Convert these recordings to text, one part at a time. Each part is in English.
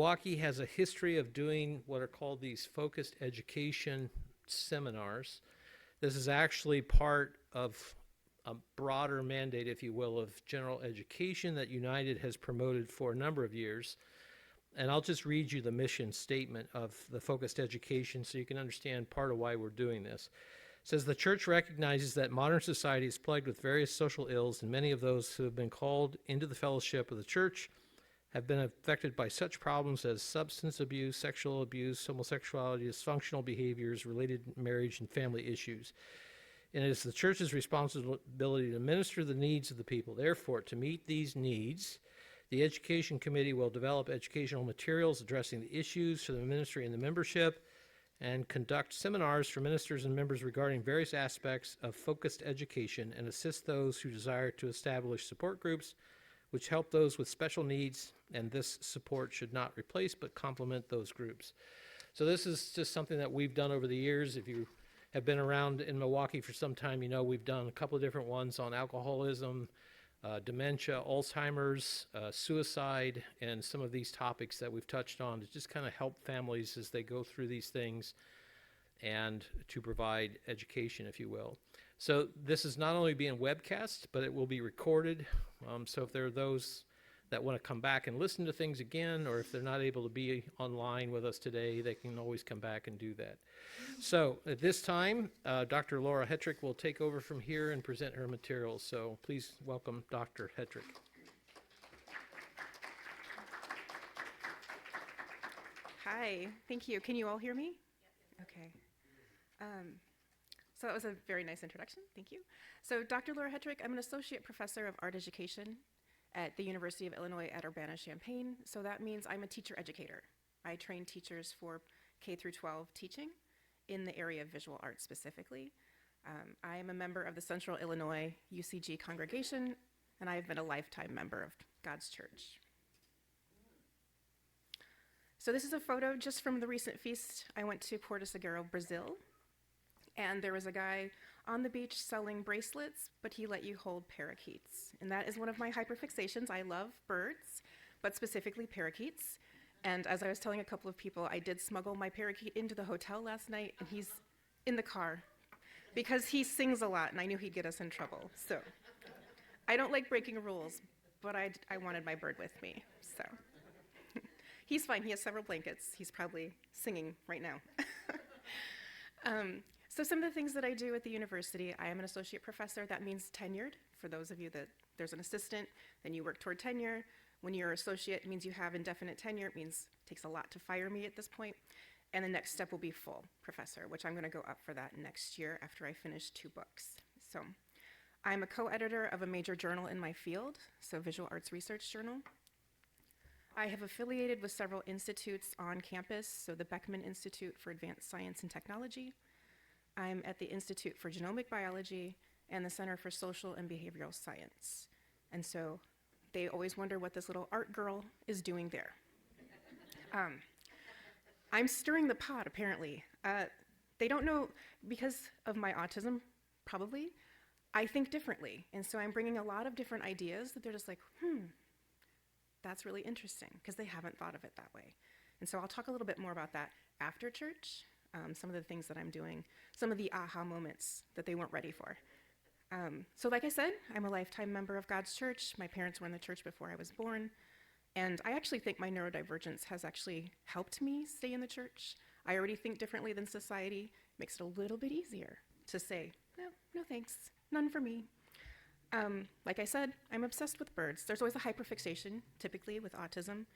Milwaukee has a history of doing what are called these focused education seminars. This is actually part of a broader mandate, if you will, of general education that United has promoted for a number of years. And I'll just read you the mission statement of the focused education so you can understand part of why we're doing this. It says, the church recognizes that modern society is plagued with various social ills, and many of those who have been called into the fellowship of the church have been affected by such problems as substance abuse, sexual abuse, homosexuality, dysfunctional behaviors, related marriage and family issues. And it is the church's responsibility to minister the needs of the people. Therefore, to meet these needs, the Education Committee will develop educational materials addressing the issues for the ministry and the membership, and conduct seminars for ministers and members regarding various aspects of focused education, and assist those who desire to establish support groups which help those with special needs, and this support should not replace but complement those groups. So this is just something that we've done over the years. If you have been around in Milwaukee for some time, you know we've done a couple of different ones on alcoholism, dementia, Alzheimer's, suicide, and some of these topics that we've touched on to just kind of help families as they go through these things and to provide education, if you will. So this is not only being webcast, but it will be recorded. So if there are those that want to come back and listen to things again, or if they're not able to be online with us today, they can always come back and do that. So at this time, Dr. Laura Hetrick will take over from here and present her materials. So please welcome Dr. Hetrick. Hi, thank you. Can you all hear me? Okay. So that was a very nice introduction. Thank you. So Dr. Laura Hetrick, I'm an associate professor of art education at the University of Illinois at Urbana-Champaign. So that means I'm a teacher educator. I train teachers for K through 12 teaching in the area of visual arts specifically. I am a member of the Central Illinois UCG congregation, and I have been a lifetime member of God's Church. So this is a photo just from the recent feast. I went to Porto Seguro, Brazil, and there was a guy on the beach selling bracelets, but he let you hold parakeets. And that is one of my hyperfixations. I love birds, but specifically parakeets. And as I was telling a couple of people, I did smuggle my parakeet into the hotel last night, and he's in the car because he sings a lot, and I knew he'd get us in trouble. So I don't like breaking rules, but I wanted my bird with me, so. He's fine. He has several blankets. He's probably singing right now. So some of the things that I do at the university, I am an associate professor. That means tenured. For those of you that there's an assistant, then you work toward tenure. When you're associate, it means you have indefinite tenure. It means it takes a lot to fire me at this point. And the next step will be full professor, which I'm going to go up for that next year after I finish 2 books. So I'm a co-editor of a major journal in my field, so Visual Arts Research Journal. I have affiliated with several institutes on campus, so the Beckman Institute for Advanced Science and Technology. I'm at the Institute for Genomic Biology and the Center for Social and Behavioral Science. And so they always wonder what this little art girl is doing there. I'm stirring the pot, apparently. They don't know, because of my autism, probably, I think differently. And so I'm bringing a lot of different ideas that they're just like, that's really interesting, because they haven't thought of it that way. And so I'll talk a little bit more about that after church, some of the things that I'm doing, some of the aha moments that they weren't ready for. So like I said, I'm a lifetime member of God's Church. My parents were in the church before I was born. And I actually think my neurodivergence has actually helped me stay in the church. I already think differently than society. It makes it a little bit easier to say, no thanks, none for me. Like I said, I'm obsessed with birds. There's always a hyperfixation, typically with autism.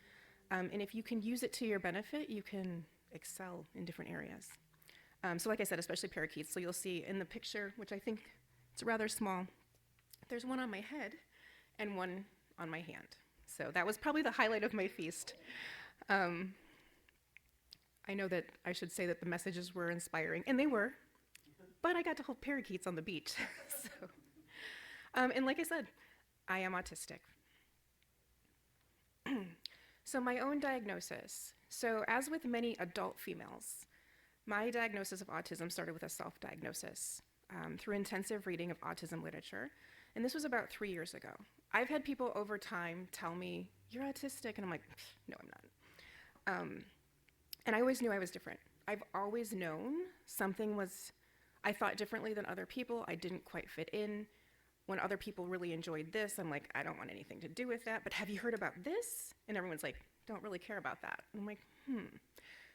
And if you can use it to your benefit, you can excel in different areas. So like I said, especially parakeets. So you'll see in the picture, which I think it's rather small, there's one on my head and one on my hand. So that was probably the highlight of my feast. I know that I should say that the messages were inspiring, and they were, but I got to hold parakeets on the beach. So. And like I said, I am autistic. So my own diagnosis. So as with many adult females, my diagnosis of autism started with a self-diagnosis through intensive reading of autism literature. And this was about 3 years ago. I've had people over time tell me, you're autistic, and I'm like, no, I'm And I always knew I was different. I've always known I thought differently than other people. I didn't quite fit in. When other people really enjoyed this, I'm like, I don't want anything to do with that. But have you heard about this? And everyone's like, don't really care about that. And I'm like,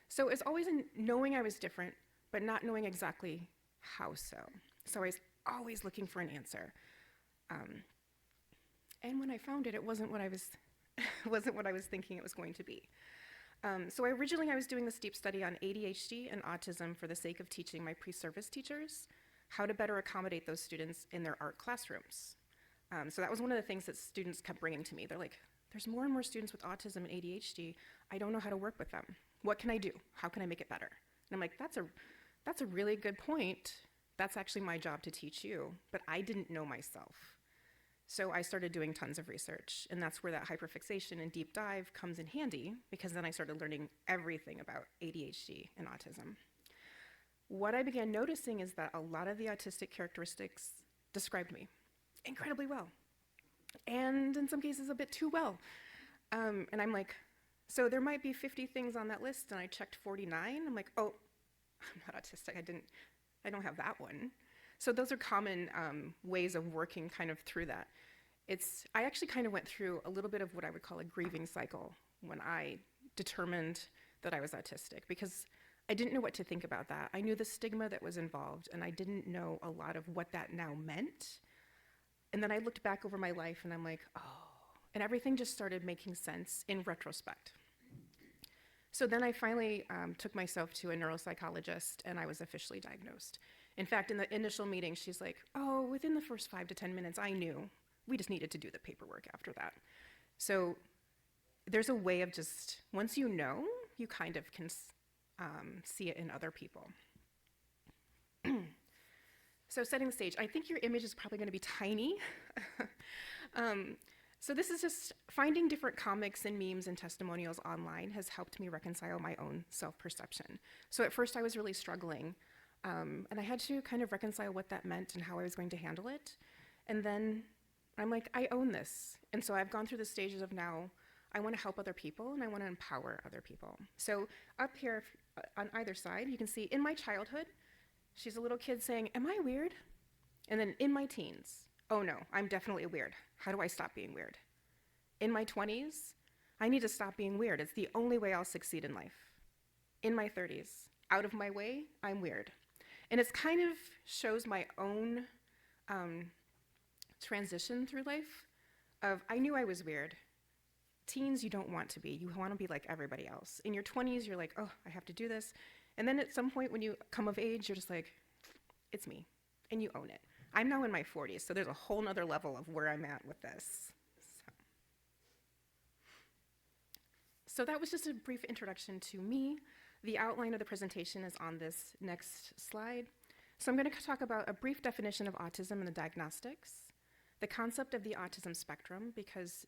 So it's always in knowing I was different, but not knowing exactly how so. So I was always looking for an answer. And when I found it, it wasn't what I was thinking it was going to be. So originally I was doing this deep study on ADHD and autism for the sake of teaching my pre-service teachers how to better accommodate those students in their art classrooms. So that was one of the things that students kept bringing to me. They're like, there's more and more students with autism and ADHD. I don't know how to work with them. What can I do? How can I make it better? And I'm like, that's a really good point. That's actually my job to teach you, but I didn't know myself. So I started doing tons of research, and that's where that hyperfixation and deep dive comes in handy, because then I started learning everything about ADHD and autism. What I began noticing is that a lot of the autistic characteristics described me incredibly well, and in some cases a bit too well. And I'm like, so there might be 50 things on that list, and I checked 49. I'm like, oh, I'm not autistic. I don't have that one. So those are common ways of working kind of through that. I actually kind of went through a little bit of what I would call a grieving cycle when I determined that I was autistic, because I didn't know what to think about that. I knew the stigma that was involved, and I didn't know a lot of what that now meant. And then I looked back over my life, and I'm like, oh, and everything just started making sense in retrospect. So then I finally took myself to a neuropsychologist, and I was officially diagnosed. In fact, in the initial meeting, she's like, oh, within the first 5 to 10 minutes, I knew. We just needed to do the paperwork after that. So there's a way of just, once you know, you kind of can see it in other people. So setting the stage, I think your image is probably going to be tiny. So this is just finding different comics and memes and testimonials online has helped me reconcile my own self-perception. So at first I was really struggling, and I had to kind of reconcile what that meant and how I was going to handle it. And then I'm like, I own this. And so I've gone through the stages of now, I want to help other people and I want to empower other people. So up here on either side, you can see in my childhood, she's a little kid saying, am I weird? And then in my teens, oh no, I'm definitely weird. How do I stop being weird? In my 20s, I need to stop being weird. It's the only way I'll succeed in life. In my 30s, out of my way, I'm weird. And it's kind of shows my own transition through life of, I knew I was weird. Teens, you don't want to be. You want to be like everybody else. In your 20s, you're like, oh, I have to do this. And then at some point when you come of age, you're just like, it's me. And you own it. I'm now in my 40s, so there's a whole nother level of where I'm at with this. So that was just a brief introduction to me. The outline of the presentation is on this next slide. So I'm going to talk about a brief definition of autism and the diagnostics, the concept of the autism spectrum, because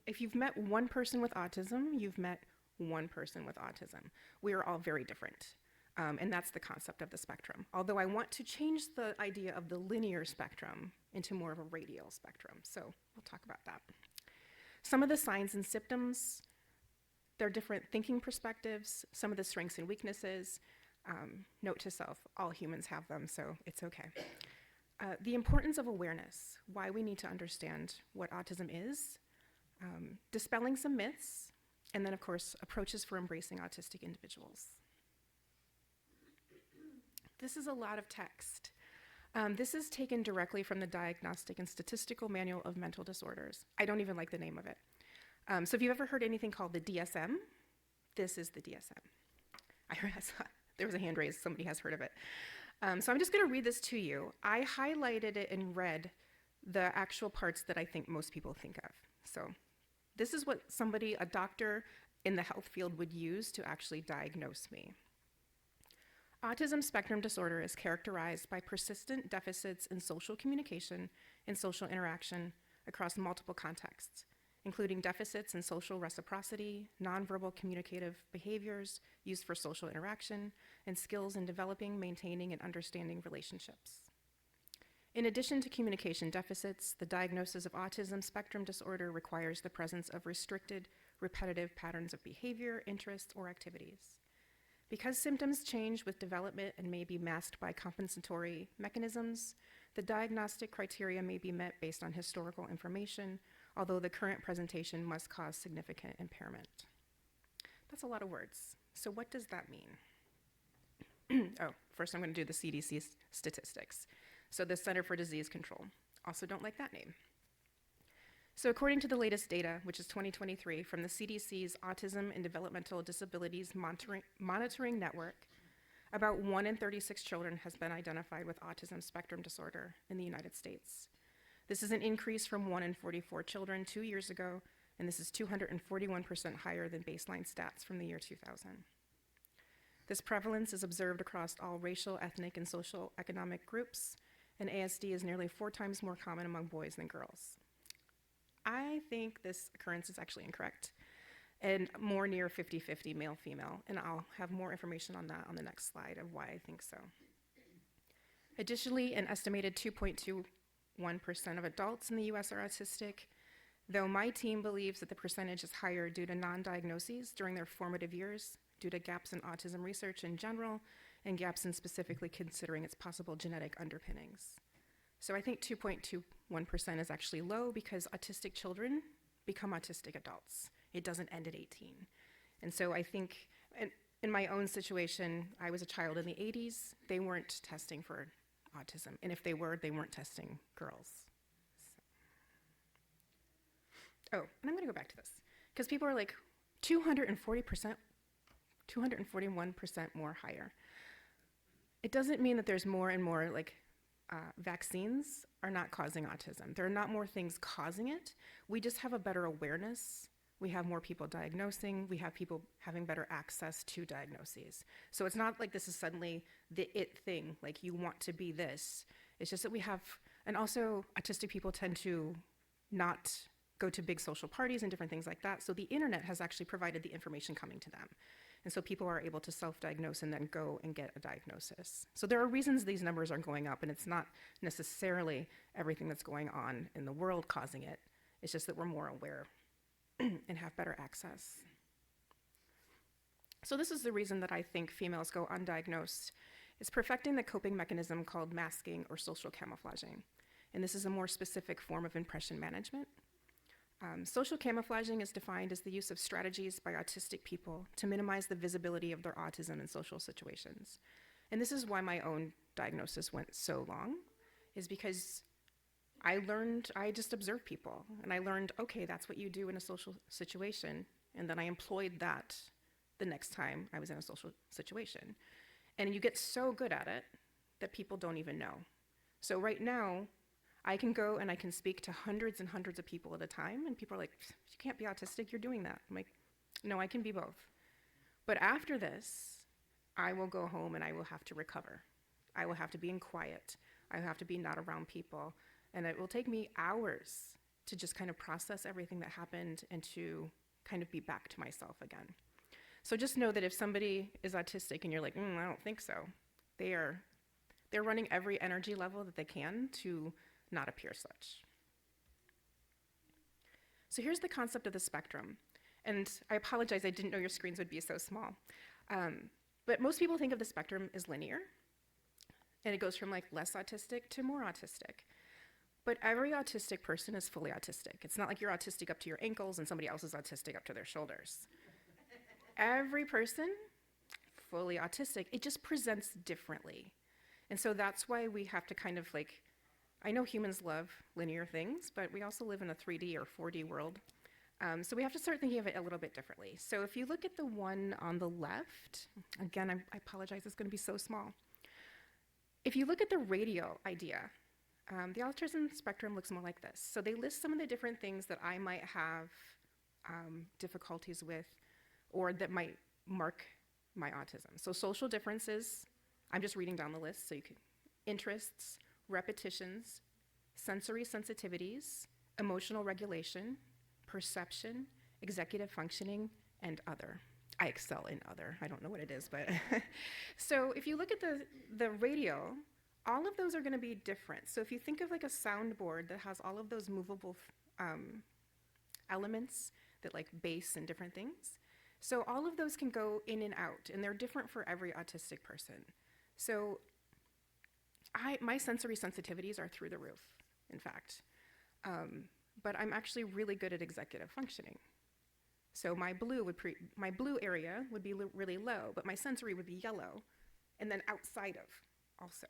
if you've met one person with autism, you've met one person with autism. We are all very different, and that's the concept of the spectrum. Although I want to change the idea of the linear spectrum into more of a radial spectrum, so we'll talk about that. Some of the signs and symptoms, there are different thinking perspectives, some of the strengths and weaknesses. Note to self, all humans have them, so it's okay. The importance of awareness, why we need to understand what autism is, dispelling some myths, and then of course, approaches for embracing autistic individuals. This is a lot of text. This is taken directly from the Diagnostic and Statistical Manual of Mental Disorders. I don't even like the name of it. So if you've ever heard anything called the DSM, this is the DSM. There was a hand raised, somebody has heard of it. So I'm just gonna read this to you. I highlighted it in red, the actual parts that I think most people think of. So this is what a doctor in the health field would use to actually diagnose me. Autism spectrum disorder is characterized by persistent deficits in social communication and social interaction across multiple contexts, including deficits in social reciprocity, nonverbal communicative behaviors used for social interaction, and skills in developing, maintaining, and understanding relationships. In addition to communication deficits, the diagnosis of autism spectrum disorder requires the presence of restricted repetitive patterns of behavior, interests, or activities. Because symptoms change with development and may be masked by compensatory mechanisms, the diagnostic criteria may be met based on historical information, although the current presentation must cause significant impairment. That's a lot of words. So what does that mean? Oh, first I'm going to do the CDC statistics. So the Center for Disease Control. Also don't like that name. So according to the latest data, which is 2023, from the CDC's Autism and Developmental Disabilities Monitoring Network, about 1 in 36 children has been identified with autism spectrum disorder in the United States. This is an increase from 1 in 44 children 2 years ago, and this is 241% higher than baseline stats from the year 2000. This prevalence is observed across all racial, ethnic, and social economic groups, and ASD is nearly 4 times more common among boys than girls. I think this occurrence is actually incorrect, and more near 50-50 male-female, and I'll have more information on that on the next slide of why I think so. Additionally, an estimated 2.21% of adults in the US are autistic, though my team believes that the percentage is higher due to non-diagnoses during their formative years, due to gaps in autism research in general, and gaps in specifically considering its possible genetic underpinnings. So I think 2.21% is actually low because autistic children become autistic adults. It doesn't end at 18. And so I think, in my own situation, I was a child in the 80s. They weren't testing for autism. And if they were, they weren't testing girls. So. Oh, and I'm going to go back to this. Because people are like, 240%, 241% more higher. It doesn't mean that there's more and more, like, vaccines are not causing autism. There are not more things causing it. We just have a better awareness. We have more people diagnosing. We have people having better access to diagnoses. So it's not like this is suddenly the it thing, like you want to be this. It's just that we have, and also autistic people tend to not go to big social parties and different things like that. So the internet has actually provided the information coming to them. And so people are able to self-diagnose and then go and get a diagnosis. So there are reasons these numbers are going up, and it's not necessarily everything that's going on in the world causing it. It's just that we're more aware and have better access. So this is the reason that I think females go undiagnosed. It's perfecting the coping mechanism called masking or social camouflaging. And this is a more specific form of impression management. Social camouflaging is defined as the use of strategies by autistic people to minimize the visibility of their autism in social situations. And this is why my own diagnosis went so long, is because I just observed people, and I learned, okay, that's what you do in a social situation, and then I employed that the next time I was in a social situation. And you get so good at it that people don't even know. So right now, I can go and I can speak to hundreds and hundreds of people at a time, and people are like, you can't be autistic, you're doing that. I'm like, no, I can be both. But after this, I will go home and I will have to recover. I will have to be in quiet. I will have to be not around people. And it will take me hours to just kind of process everything that happened and to kind of be back to myself again. So just know that if somebody is autistic and you're like, I don't think so, they're running every energy level that they can to not appear such. So here's the concept of the spectrum. And I apologize, I didn't know your screens would be so small. But most people think of the spectrum as linear. And it goes from like less autistic to more autistic. But every autistic person is fully autistic. It's not like you're autistic up to your ankles and somebody else is autistic up to their shoulders. Every person, fully autistic. It just presents differently. And so that's why we have to kind of like, I know humans love linear things, but we also live in a 3D or 4D world. So we have to start thinking of it a little bit differently. So if you look at the one on the left, again, I apologize, it's going to be so small. If you look at the radial idea, the autism spectrum looks more like this. So they list some of the different things that I might have difficulties with or that might mark my autism. So social differences, I'm just reading down the list so you can, interests, repetitions, sensory sensitivities, emotional regulation, perception, executive functioning, and other. I excel in other. I don't know what it is, but so if you look at the radial, all of those are going to be different. So if you think of like a soundboard that has all of those movable elements that like bass and different things. So all of those can go in and out, and they're different for every autistic person. So my sensory sensitivities are through the roof, in fact. But I'm actually really good at executive functioning. So my blue area would be really low, but my sensory would be yellow, and then outside of also.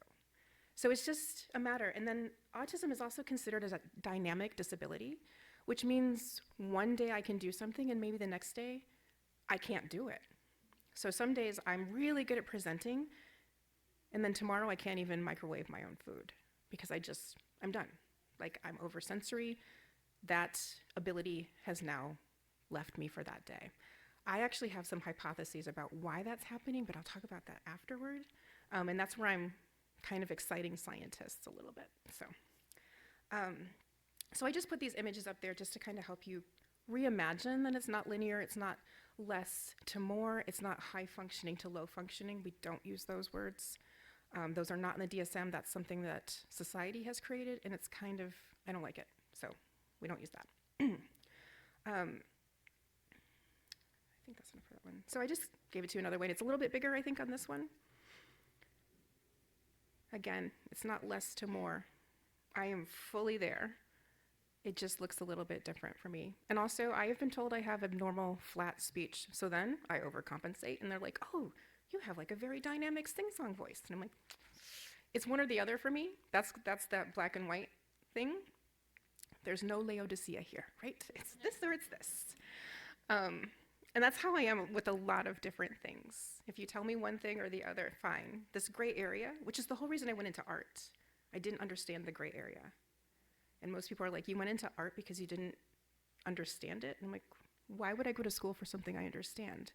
So it's just a matter. And then autism is also considered as a dynamic disability, which means one day I can do something and maybe the next day I can't do it. So some days I'm really good at presenting, and then tomorrow I can't even microwave my own food because I'm done. Like, I'm oversensory. That ability has now left me for that day. I actually have some hypotheses about why that's happening, but I'll talk about that afterward. And that's where I'm kind of exciting scientists a little bit. So I just put these images up there just to kind of help you reimagine that it's not linear, it's not less to more, it's not high functioning to low functioning. We don't use those words. Those are not in the DSM. That's something that society has created, and it's kind of, I don't like it, so we don't use that. I think that's enough for that one. So I just gave it to you another way, and it's a little bit bigger, I think, on this one. Again, it's not less to more. I am fully there. It just looks a little bit different for me. And also, I have been told I have abnormal flat speech, so then I overcompensate, and they're like, oh, you have like a very dynamic sing-song voice. And I'm like, it's one or the other for me. That's that black and white thing. There's no Laodicea here, right? It's this or it's this. And that's how I am with a lot of different things. If you tell me one thing or the other, fine. This gray area, which is the whole reason I went into art. I didn't understand the gray area. And most people are like, you went into art because you didn't understand it? And I'm like, why would I go to school for something I understand?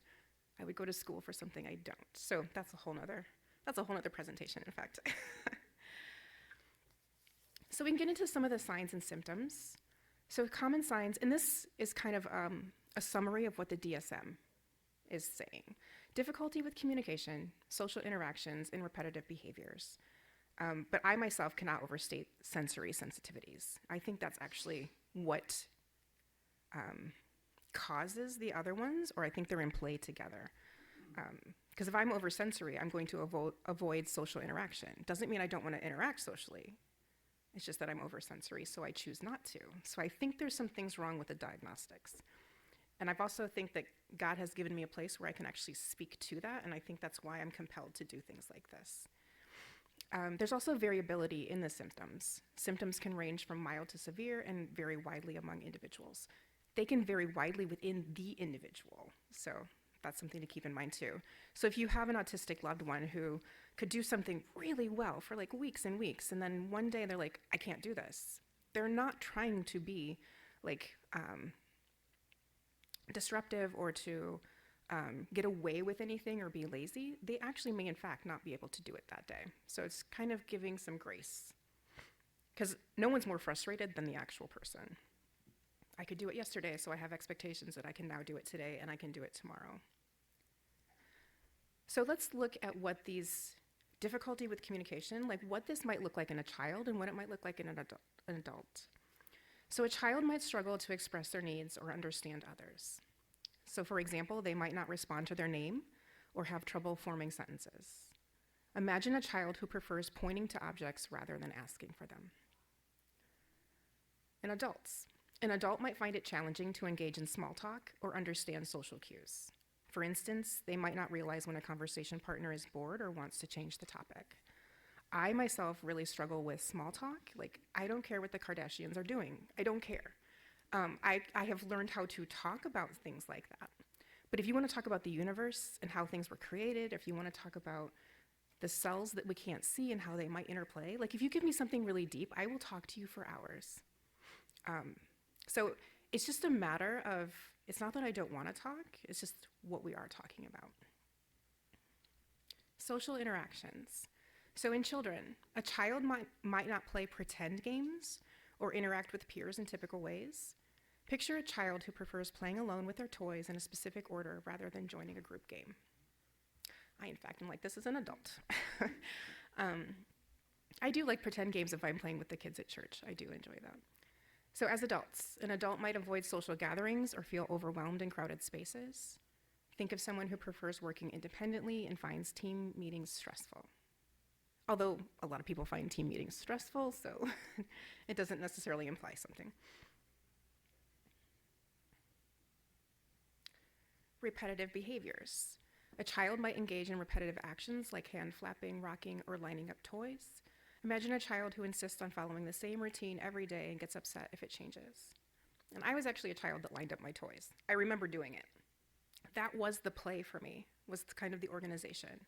I would go to school for something I don't. So that's a whole nother presentation, in fact. So we can get into some of the signs and symptoms. So common signs, and this is kind of a summary of what the DSM is saying. Difficulty with communication, social interactions, and repetitive behaviors. But I myself cannot overstate sensory sensitivities. I think that's actually what causes the other ones, or I think they're in play together. Because if I'm oversensory, I'm going to avoid social interaction. Doesn't mean I don't want to interact socially. It's just that I'm oversensory, so I choose not to. So I think there's some things wrong with the diagnostics. And I've also think that God has given me a place where I can actually speak to that, and I think that's why I'm compelled to do things like this. There's also variability in the symptoms. Symptoms can range from mild to severe and vary widely among individuals. They can vary widely within the individual, so that's something to keep in mind too. So if you have an autistic loved one who could do something really well for like weeks and weeks, and then one day they're like, I can't do this. They're not trying to be like disruptive or to get away with anything or be lazy. They actually may in fact not be able to do it that day. So it's kind of giving some grace, because no one's more frustrated than the actual person. I could do it yesterday, so I have expectations that I can now do it today and I can do it tomorrow. So let's look at what these difficulty with communication, like what this might look like in a child and what it might look like in an adult. So a child might struggle to express their needs or understand others. So for example, they might not respond to their name or have trouble forming sentences. Imagine a child who prefers pointing to objects rather than asking for them. In adults, an adult might find it challenging to engage in small talk or understand social cues. For instance, they might not realize when a conversation partner is bored or wants to change the topic. I myself really struggle with small talk. Like, I don't care what the Kardashians are doing. I don't care. I have learned how to talk about things like that. But if you want to talk about the universe and how things were created, if you want to talk about the cells that we can't see and how they might interplay, like if you give me something really deep, I will talk to you for hours. So it's just a matter of, it's not that I don't want to talk, it's just what we are talking about. Social interactions. So in children, a child might not play pretend games or interact with peers in typical ways. Picture a child who prefers playing alone with their toys in a specific order rather than joining a group game. I, in fact, am like this as an adult. I do like pretend games if I'm playing with the kids at church. I do enjoy that. So as adults, an adult might avoid social gatherings or feel overwhelmed in crowded spaces. Think of someone who prefers working independently and finds team meetings stressful. Although a lot of people find team meetings stressful, so it doesn't necessarily imply something. Repetitive behaviors. A child might engage in repetitive actions like hand flapping, rocking, or lining up toys. Imagine a child who insists on following the same routine every day and gets upset if it changes. And I was actually a child that lined up my toys. I remember doing it. That was the play for me, was kind of the organization.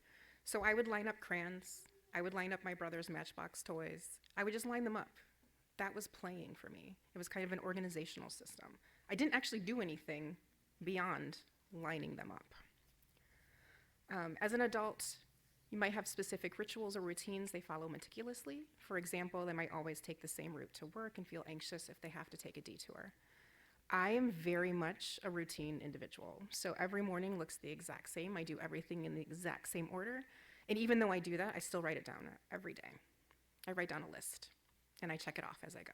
So I would line up crayons. I would line up my brother's Matchbox toys. I would just line them up. That was playing for me. It was kind of an organizational system. I didn't actually do anything beyond lining them up. As an adult, you might have specific rituals or routines they follow meticulously. For example, they might always take the same route to work and feel anxious if they have to take a detour. I am very much a routine individual. So every morning looks the exact same. I do everything in the exact same order. And even though I do that, I still write it down every day. I write down a list and I check it off as I go,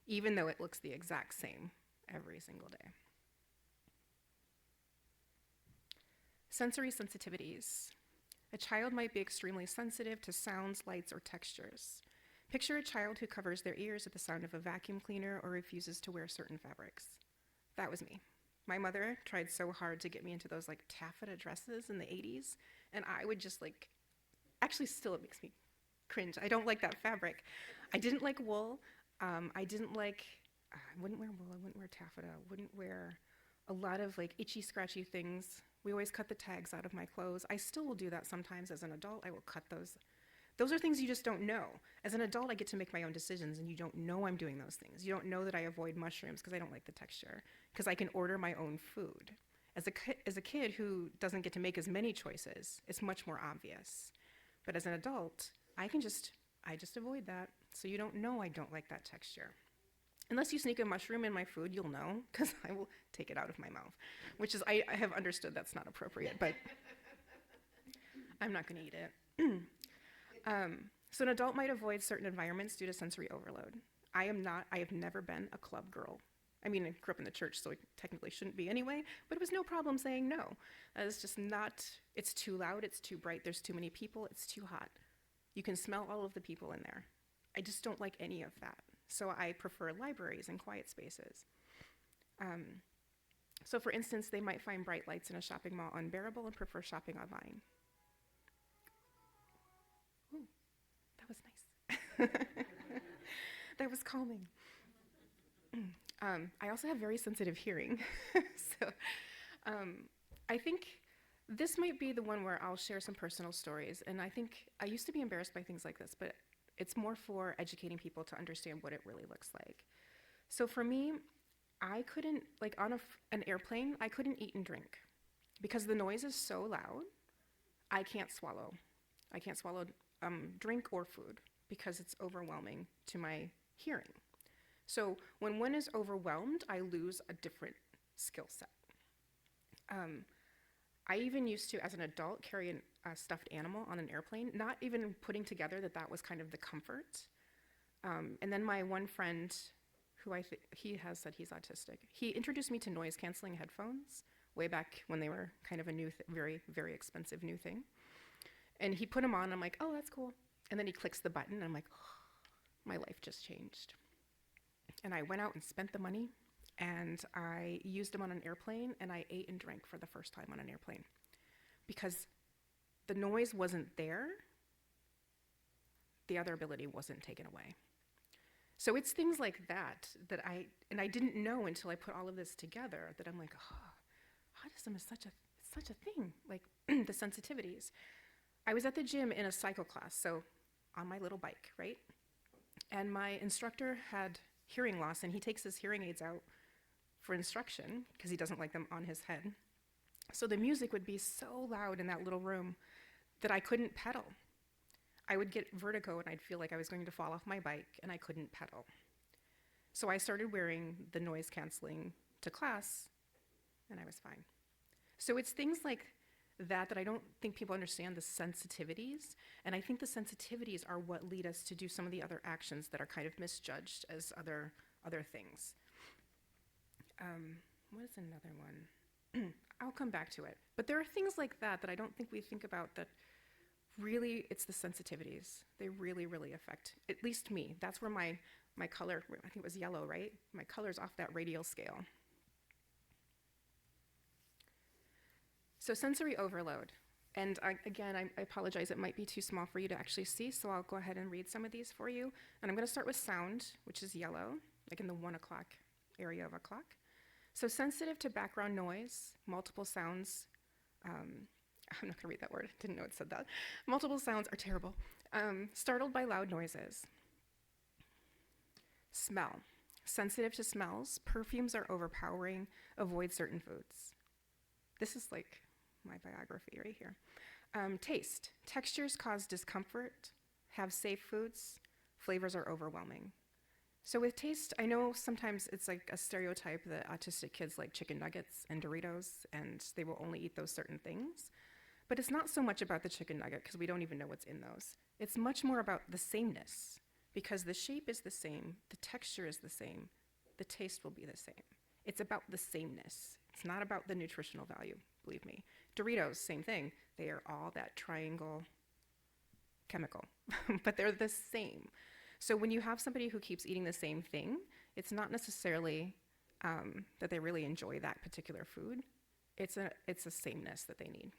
even though it looks the exact same every single day. Sensory sensitivities. A child might be extremely sensitive to sounds, lights, or textures. Picture a child who covers their ears at the sound of a vacuum cleaner or refuses to wear certain fabrics. That was me. My mother tried so hard to get me into those like taffeta dresses in the 80s, and I would just like, actually still it makes me cringe. I don't like that fabric. I didn't like wool. I wouldn't wear wool, I wouldn't wear taffeta, I wouldn't wear a lot of like itchy, scratchy things. We always cut the tags out of my clothes. I still will do that sometimes as an adult. I will cut those. Those are things you just don't know. As an adult, I get to make my own decisions, and you don't know I'm doing those things. You don't know that I avoid mushrooms because I don't like the texture, because I can order my own food. As a kid who doesn't get to make as many choices, it's much more obvious. But as an adult, I just avoid that, so you don't know I don't like that texture. Unless you sneak a mushroom in my food, you'll know, because I will take it out of my mouth, which is, I have understood that's not appropriate, but I'm not going to eat it. So an adult might avoid certain environments due to sensory overload. I have never been a club girl. I mean, I grew up in the church, so I technically shouldn't be anyway, but it was no problem saying no. That is just not, it's too loud, it's too bright, there's too many people, it's too hot. You can smell all of the people in there. I just don't like any of that. So I prefer libraries and quiet spaces. So for instance, they might find bright lights in a shopping mall unbearable and prefer shopping online. Ooh, that was nice. That was calming. I also have very sensitive hearing. So I think this might be the one where I'll share some personal stories. And I think I used to be embarrassed by things like this, but it's more for educating people to understand what it really looks like. So for me, I couldn't, like on an airplane, I couldn't eat and drink because the noise is so loud, I can't swallow. I can't swallow drink or food because it's overwhelming to my hearing. So when one is overwhelmed, I lose a different skill set. I even used to, as an adult, carry a stuffed animal on an airplane, not even putting together that was kind of the comfort. And then my one friend, who he has said he's autistic, he introduced me to noise canceling headphones way back when they were kind of a new, very, very expensive new thing. And he put them on, I'm like, oh, that's cool. And then he clicks the button, and I'm like, oh, my life just changed. And I went out and spent the money, and I used them on an airplane, and I ate and drank for the first time on an airplane. Because the noise wasn't there, the other ability wasn't taken away. So it's things like that I didn't know until I put all of this together, that I'm like, oh, autism is such a thing, like the sensitivities. I was at the gym in a cycle class, so on my little bike, right? And my instructor had hearing loss, and he takes his hearing aids out for instruction because he doesn't like them on his head. So the music would be so loud in that little room that I couldn't pedal. I would get vertigo and I'd feel like I was going to fall off my bike and I couldn't pedal. So I started wearing the noise canceling to class and I was fine. So it's things like that I don't think people understand the sensitivities, and I think the sensitivities are what lead us to do some of the other actions that are kind of misjudged as other other things. What is another one? I'll come back to it. But there are things like that that I don't think we think about that really, it's the sensitivities. They really, really affect, at least me. That's where my color, I think it was yellow, right? My color's off that radial scale. So sensory overload. And again, I apologize, it might be too small for you to actually see, so I'll go ahead and read some of these for you. And I'm gonna start with sound, which is yellow, like in the 1 o'clock area of a clock. So sensitive to background noise, multiple sounds, I'm not gonna read that word, didn't know it said that. Multiple sounds are terrible. Startled by loud noises. Smell. Sensitive to smells, perfumes are overpowering, avoid certain foods. This is like my biography right here. Taste. Textures cause discomfort, have safe foods, flavors are overwhelming. So with taste, I know sometimes it's like a stereotype that autistic kids like chicken nuggets and Doritos and they will only eat those certain things. But it's not so much about the chicken nugget because we don't even know what's in those. It's much more about the sameness because the shape is the same, the texture is the same, the taste will be the same. It's about the sameness. It's not about the nutritional value, believe me. Doritos, same thing. They are all that triangle chemical, but they're the same. So when you have somebody who keeps eating the same thing, it's not necessarily that they really enjoy that particular food. It's a sameness that they need.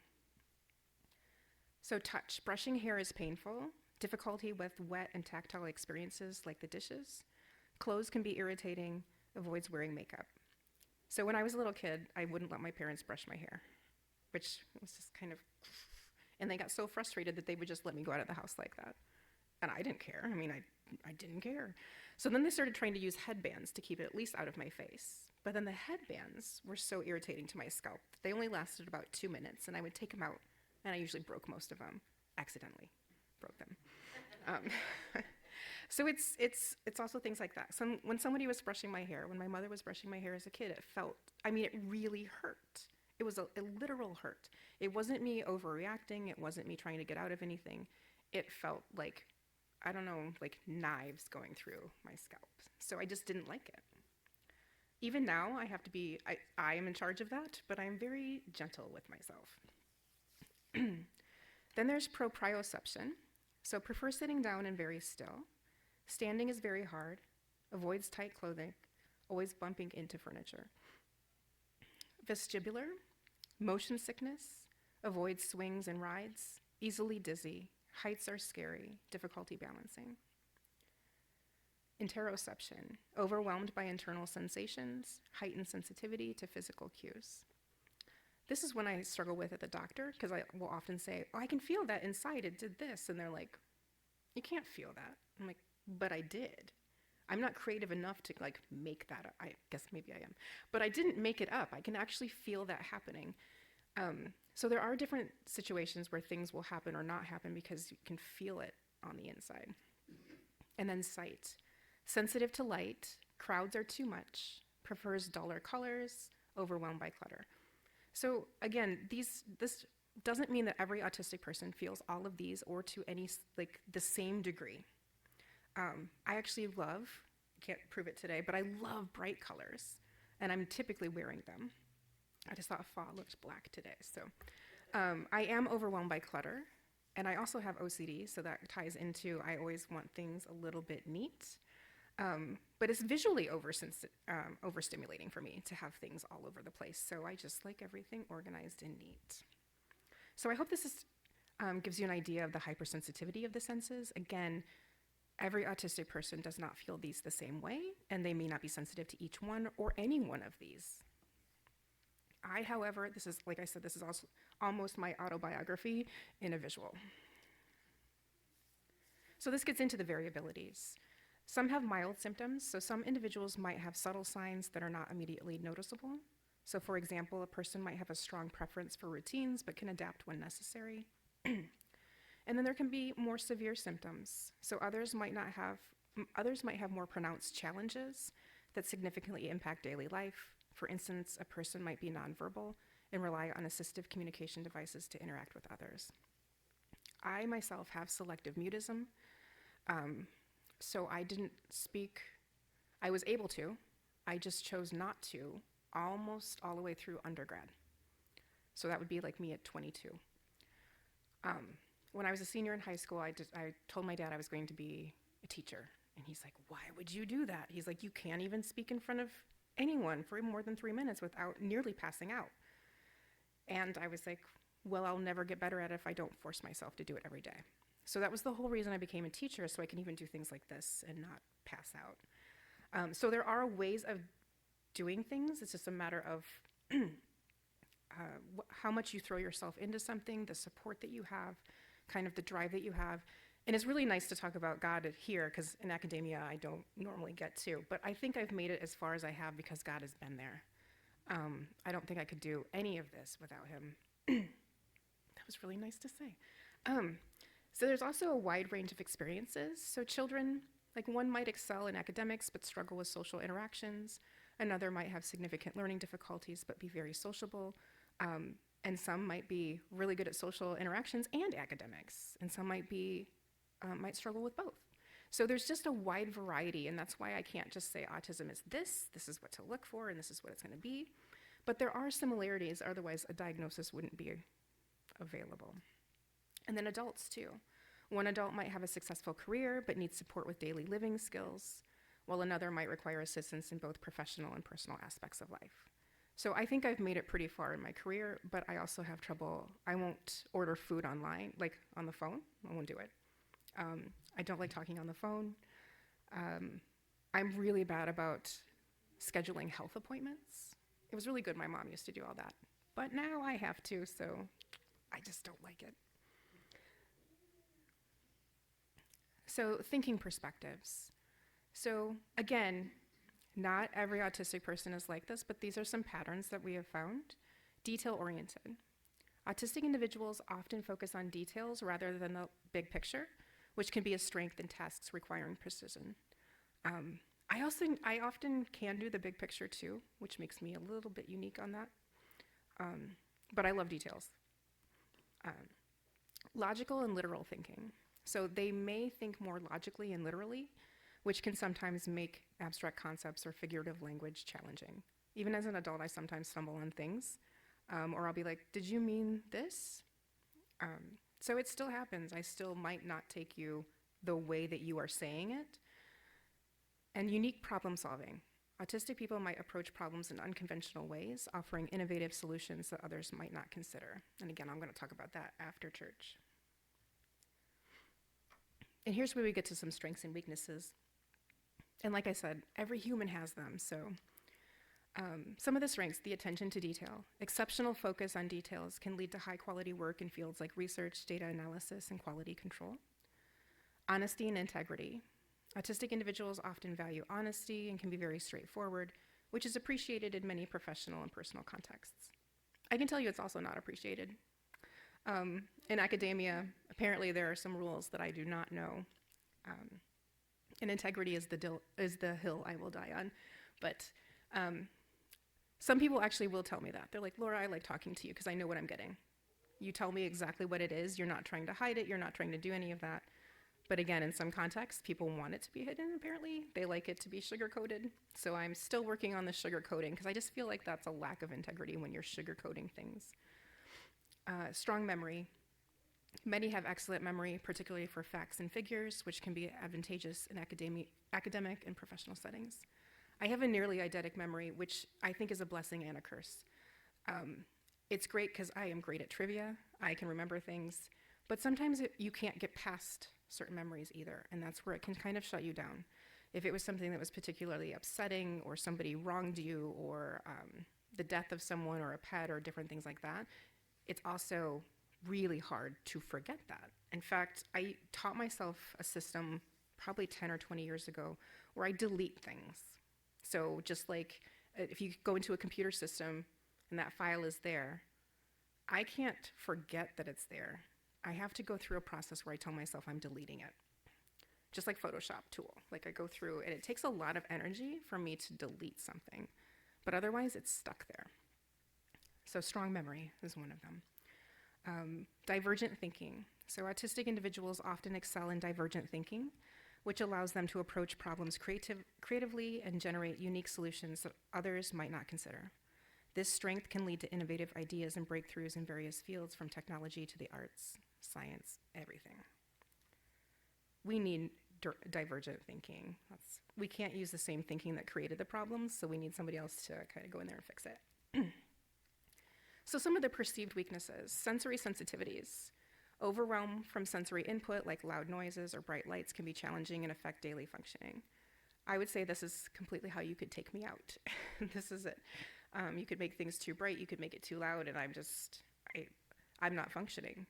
So touch. Brushing hair is painful. Difficulty with wet and tactile experiences like the dishes. Clothes can be irritating. Avoids wearing makeup. So when I was a little kid, I wouldn't let my parents brush my hair, which was just kind of, and they got so frustrated that they would just let me go out of the house like that. And I didn't care. I mean, I didn't care. So then they started trying to use headbands to keep it at least out of my face. But then the headbands were so irritating to my scalp. They only lasted about 2 minutes, and I would take them out, and I usually broke most of them, accidentally broke them. So it's also things like that. So when somebody was brushing my hair, when my mother was brushing my hair as a kid, it felt, I mean, it really hurt. It was a literal hurt. It wasn't me overreacting. It wasn't me trying to get out of anything. It felt like, I don't know, like knives going through my scalp. So I just didn't like it. Even now, I have to be, I am in charge of that, but I'm very gentle with myself. Then there's proprioception. So prefer sitting down and very still. Standing is very hard, avoids tight clothing, always bumping into furniture. Vestibular, motion sickness, avoids swings and rides, easily dizzy, heights are scary, difficulty balancing. Interoception, overwhelmed by internal sensations, heightened sensitivity to physical cues. This is one I struggle with at the doctor because I will often say, oh, I can feel that inside, it did this. And they're like, you can't feel that. I'm like, but I did. I'm not creative enough to like make that up. I guess maybe I am, but I didn't make it up. I can actually feel that happening. So there are different situations where things will happen or not happen because you can feel it on the inside. And then sight. Sensitive to light, crowds are too much, prefers duller colors, overwhelmed by clutter. So again, this doesn't mean that every autistic person feels all of these or to any, like the same degree. I actually love, can't prove it today, but I love bright colors, and I'm typically wearing them. I just thought fall looks black today, so. I am overwhelmed by clutter, and I also have OCD, so that ties into I always want things a little bit neat, but it's visually overstimulating for me to have things all over the place, so I just like everything organized and neat. So I hope this gives you an idea of the hypersensitivity of the senses. Again, every autistic person does not feel these the same way, and they may not be sensitive to each one or any one of these. I, however, this is, like I said, this is also almost my autobiography in a visual. So this gets into the variabilities. Some have mild symptoms, so some individuals might have subtle signs that are not immediately noticeable. So for example, a person might have a strong preference for routines, but can adapt when necessary. And then there can be more severe symptoms. So others might have more pronounced challenges that significantly impact daily life. For instance, a person might be nonverbal and rely on assistive communication devices to interact with others. I myself have selective mutism, so I didn't speak, I was able to, I just chose not to almost all the way through undergrad. So that would be like me at 22. When I was a senior in high school, I told my dad I was going to be a teacher. And he's like, why would you do that? He's like, you can't even speak in front of anyone for more than 3 minutes without nearly passing out. And I was like, well, I'll never get better at it if I don't force myself to do it every day. So that was the whole reason I became a teacher, so I can even do things like this and not pass out. So there are ways of doing things. It's just a matter of how much you throw yourself into something, the support that you have, kind of the drive that you have. And it's really nice to talk about God here, because in academia I don't normally get to. But I think I've made it as far as I have because God has been there. I don't think I could do any of this without him. That was really nice to say. So there's also a wide range of experiences. So children, like one might excel in academics but struggle with social interactions. Another might have significant learning difficulties but be very sociable. And some might be really good at social interactions and academics. And some might struggle with both. So there's just a wide variety, and that's why I can't just say autism is this is what to look for, and this is what it's going to be. But there are similarities, otherwise a diagnosis wouldn't be available. And then adults too. One adult might have a successful career but needs support with daily living skills, while another might require assistance in both professional and personal aspects of life. So I think I've made it pretty far in my career, but I also have trouble. I won't order food online, like on the phone. I won't do it. I don't like talking on the phone. I'm really bad about scheduling health appointments. It was really good my mom used to do all that, but now I have to, so I just don't like it. So thinking perspectives. So again, not every autistic person is like this, but these are some patterns that we have found. Detail-oriented. Autistic individuals often focus on details rather than the big picture, which can be a strength in tasks requiring precision. I often can do the big picture too, which makes me a little bit unique on that. But I love details. Logical and literal thinking. So they may think more logically and literally, which can sometimes make abstract concepts or figurative language challenging. Even as an adult, I sometimes stumble on things, or I'll be like, did you mean this? So it still happens. I still might not take you the way that you are saying it. And unique problem solving. Autistic people might approach problems in unconventional ways, offering innovative solutions that others might not consider. And again, I'm going to talk about that after church. And here's where we get to some strengths and weaknesses. And like I said, every human has them. So some of the strengths: the attention to detail. Exceptional focus on details can lead to high quality work in fields like research, data analysis, and quality control. Honesty and integrity. Autistic individuals often value honesty and can be very straightforward, which is appreciated in many professional and personal contexts. I can tell you it's also not appreciated. In academia, apparently there are some rules that I do not know. And integrity is the hill I will die on. But some people actually will tell me that. They're like, Laura, I like talking to you because I know what I'm getting. You tell me exactly what it is. You're not trying to hide it. You're not trying to do any of that. But again, in some contexts, people want it to be hidden, apparently. They like it to be sugar-coated. So I'm still working on the sugar-coating because I just feel like that's a lack of integrity when you're sugar-coating things. Strong memory. Many have excellent memory, particularly for facts and figures, which can be advantageous in academic and professional settings. I have a nearly eidetic memory, which I think is a blessing and a curse. It's great because I am great at trivia. I can remember things. But sometimes you can't get past certain memories either, and that's where it can kind of shut you down. If it was something that was particularly upsetting, or somebody wronged you, or the death of someone or a pet or different things like that, it's also really hard to forget that. In fact, I taught myself a system probably 10 or 20 years ago where I delete things. So just like if you go into a computer system and that file is there, I can't forget that it's there. I have to go through a process where I tell myself I'm deleting it. Just like Photoshop tool. Like I go through, and it takes a lot of energy for me to delete something, but otherwise it's stuck there. So strong memory is one of them. Divergent thinking. So autistic individuals often excel in divergent thinking, which allows them to approach problems creatively and generate unique solutions that others might not consider. This strength can lead to innovative ideas and breakthroughs in various fields, from technology to the arts, science, everything. We need divergent thinking. We can't use the same thinking that created the problems, so we need somebody else to kind of go in there and fix it. So some of the perceived weaknesses: sensory sensitivities. Overwhelm from sensory input, like loud noises or bright lights, can be challenging and affect daily functioning. I would say this is completely how you could take me out. This is it. You could make things too bright, you could make it too loud, and I'm not functioning.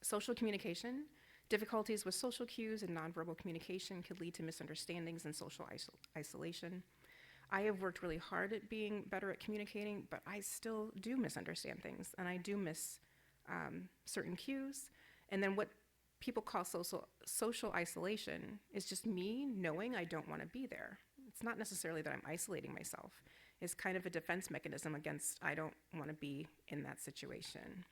Social communication. Difficulties with social cues and nonverbal communication could lead to misunderstandings and social isolation. I have worked really hard at being better at communicating, but I still do misunderstand things, and I do miss certain cues. And then what people call social isolation is just me knowing I don't want to be there. It's not necessarily that I'm isolating myself. It's kind of a defense mechanism against I don't want to be in that situation.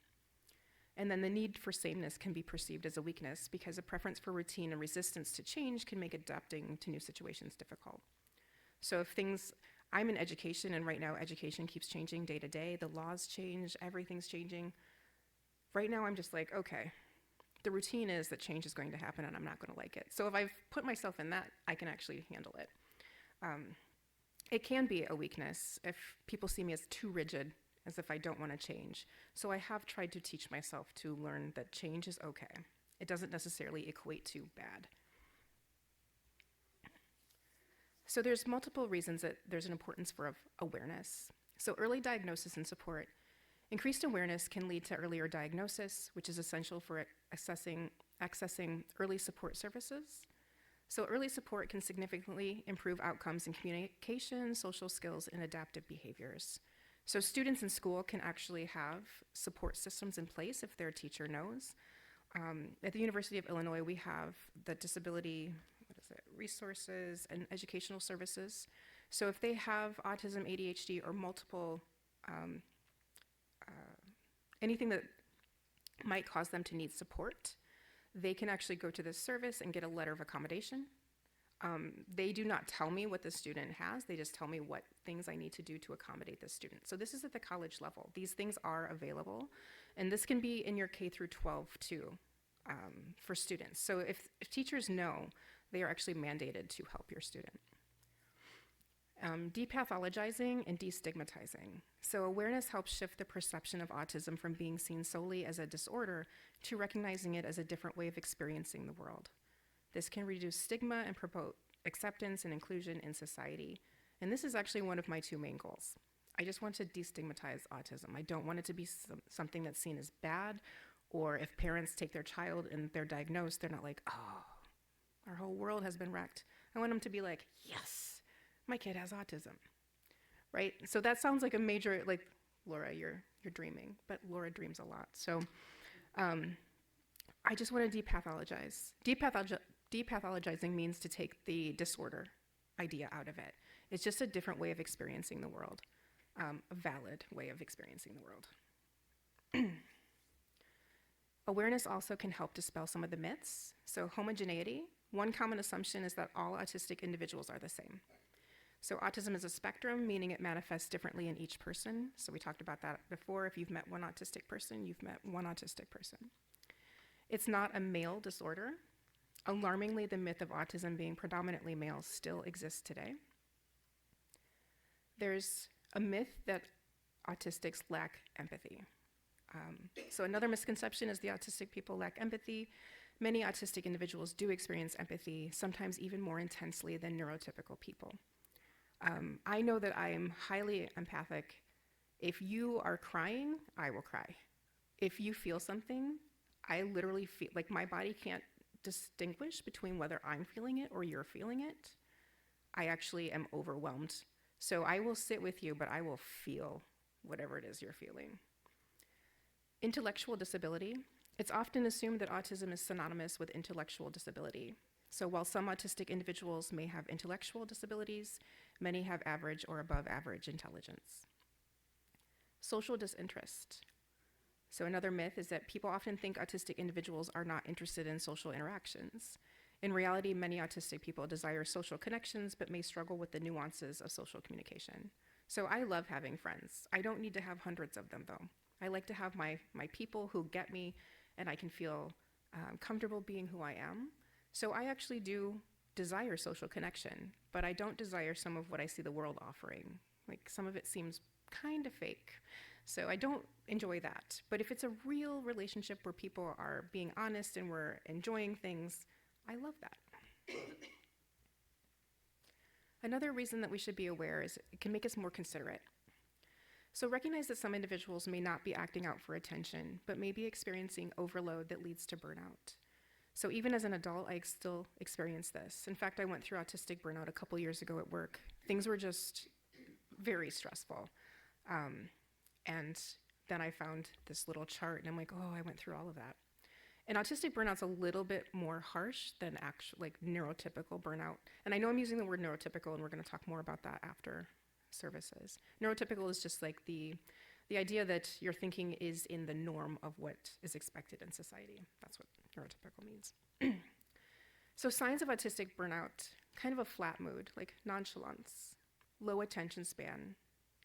And then the need for sameness can be perceived as a weakness, because a preference for routine and resistance to change can make adapting to new situations difficult. So if I'm in education, and right now education keeps changing day to day, the laws change, everything's changing. Right now I'm just like, okay, the routine is that change is going to happen and I'm not going to like it. So if I've put myself in that, I can actually handle it. It can be a weakness if people see me as too rigid, as if I don't want to change. So I have tried to teach myself to learn that change is okay. It doesn't necessarily equate to bad. So there's multiple reasons that there's an importance for awareness. So early diagnosis and support. Increased awareness can lead to earlier diagnosis, which is essential for accessing early support services. So early support can significantly improve outcomes in communication, social skills, and adaptive behaviors. So students in school can actually have support systems in place if their teacher knows. At the University of Illinois, we have the disability resources and educational services. So if they have autism, ADHD, or multiple, anything that might cause them to need support, they can actually go to this service and get a letter of accommodation. They do not tell me what the student has, they just tell me what things I need to do to accommodate the student. So this is at the college level. These things are available, and this can be in your K through 12 too, for students. So if teachers know, they are actually mandated to help your student. Depathologizing and destigmatizing. So awareness helps shift the perception of autism from being seen solely as a disorder to recognizing it as a different way of experiencing the world. This can reduce stigma and promote acceptance and inclusion in society. And this is actually one of my two main goals. I just want to destigmatize autism. I don't want it to be something that's seen as bad, or if parents take their child and they're diagnosed, they're not like, oh, our whole world has been wrecked. I want them to be like, yes, my kid has autism, right? So that sounds like a major, like, Laura, you're dreaming, but Laura dreams a lot. So I just want to depathologize. Depathologizing means to take the disorder idea out of it. It's just a different way of experiencing the world, a valid way of experiencing the world. Awareness also can help dispel some of the myths. So homogeneity. One common assumption is that all autistic individuals are the same. So autism is a spectrum, meaning it manifests differently in each person. So we talked about that before. If you've met one autistic person, you've met one autistic person. It's not a male disorder. Alarmingly, the myth of autism being predominantly male still exists today. There's a myth that autistics lack empathy. So another misconception is the autistic people lack empathy. Many autistic individuals do experience empathy, sometimes even more intensely than neurotypical people. I know that I am highly empathic. If you are crying, I will cry. If you feel something, I literally feel, like my body can't distinguish between whether I'm feeling it or you're feeling it. I actually am overwhelmed. So I will sit with you, but I will feel whatever it is you're feeling. Intellectual disability. It's often assumed that autism is synonymous with intellectual disability. So while some autistic individuals may have intellectual disabilities, many have average or above average intelligence. Social disinterest. So another myth is that people often think autistic individuals are not interested in social interactions. In reality, many autistic people desire social connections but may struggle with the nuances of social communication. So I love having friends. I don't need to have hundreds of them, though. I like to have my people who get me, and I can feel comfortable being who I am. So I actually do desire social connection, but I don't desire some of what I see the world offering. Like, some of it seems kind of fake. So I don't enjoy that. But if it's a real relationship where people are being honest and we're enjoying things, I love that. Another reason that we should be aware is it can make us more considerate. So recognize that some individuals may not be acting out for attention, but may be experiencing overload that leads to burnout. So even as an adult, I still experience this. In fact, I went through autistic burnout a couple years ago at work. Things were just very stressful. And then I found this little chart, and I'm like, oh, I went through all of that. And autistic burnout's a little bit more harsh than neurotypical burnout. And I know I'm using the word neurotypical, and we're going to talk more about that after services. Neurotypical is just like the idea that your thinking is in the norm of what is expected in society. That's what neurotypical means. So signs of autistic burnout, kind of a flat mood, like nonchalance, low attention span,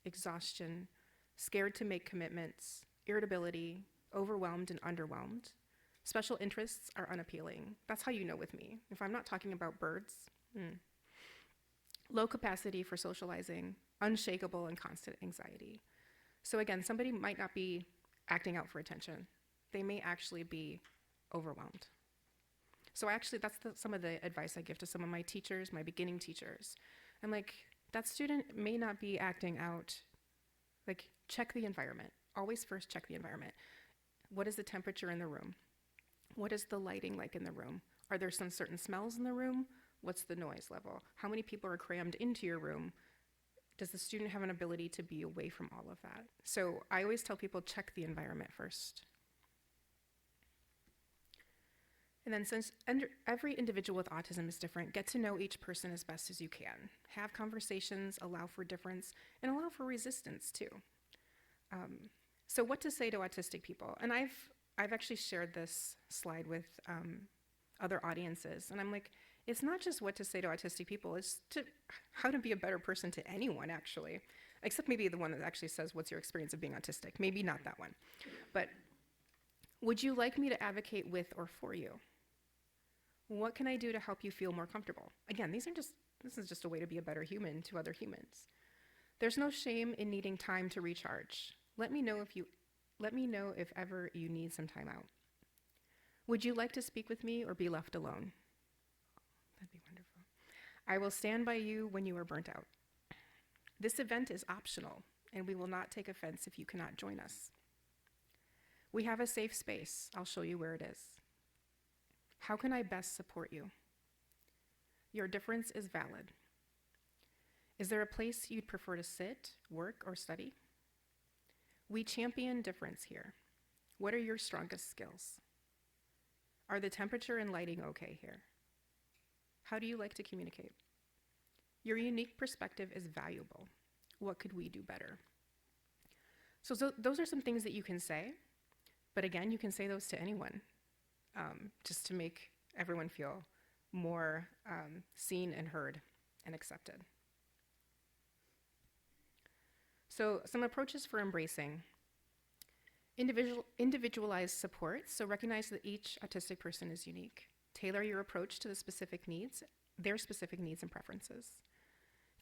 exhaustion, scared to make commitments, irritability, overwhelmed and underwhelmed. Special interests are unappealing. That's how you know with me. If I'm not talking about birds, low capacity for socializing, unshakable and constant anxiety. So again, somebody might not be acting out for attention. They may actually be overwhelmed. So that's some of the advice I give to some of my teachers, my beginning teachers. I'm like, that student may not be acting out. Like, check the environment. Always first check the environment. What is the temperature in the room? What is the lighting like in the room? Are there some certain smells in the room? What's the noise level? How many people are crammed into your room? Does the student have an ability to be away from all of that? So I always tell people, check the environment first. And then, since every individual with autism is different, get to know each person as best as you can. Have conversations, allow for difference, and allow for resistance too. So what to say to autistic people? And I've actually shared this slide with other audiences, and I'm like, it's not just what to say to autistic people, it's how to be a better person to anyone, actually. Except maybe the one that actually says, what's your experience of being autistic? Maybe not that one. But would you like me to advocate with or for you? What can I do to help you feel more comfortable? Again, this is just a way to be a better human to other humans. There's no shame in needing time to recharge. Let me know if ever you need some time out. Would you like to speak with me or be left alone? That'd be wonderful. I will stand by you when you are burnt out. This event is optional, and we will not take offense if you cannot join us. We have a safe space. I'll show you where it is. How can I best support you? Your difference is valid. Is there a place you'd prefer to sit, work, or study? We champion difference here. What are your strongest skills? Are the temperature and lighting okay here? How do you like to communicate? Your unique perspective is valuable. What could we do better? So those are some things that you can say, but again, you can say those to anyone, just to make everyone feel more seen and heard and accepted. So some approaches for embracing. Individualized support, so recognize that each autistic person is unique. Tailor your approach to their specific needs and preferences.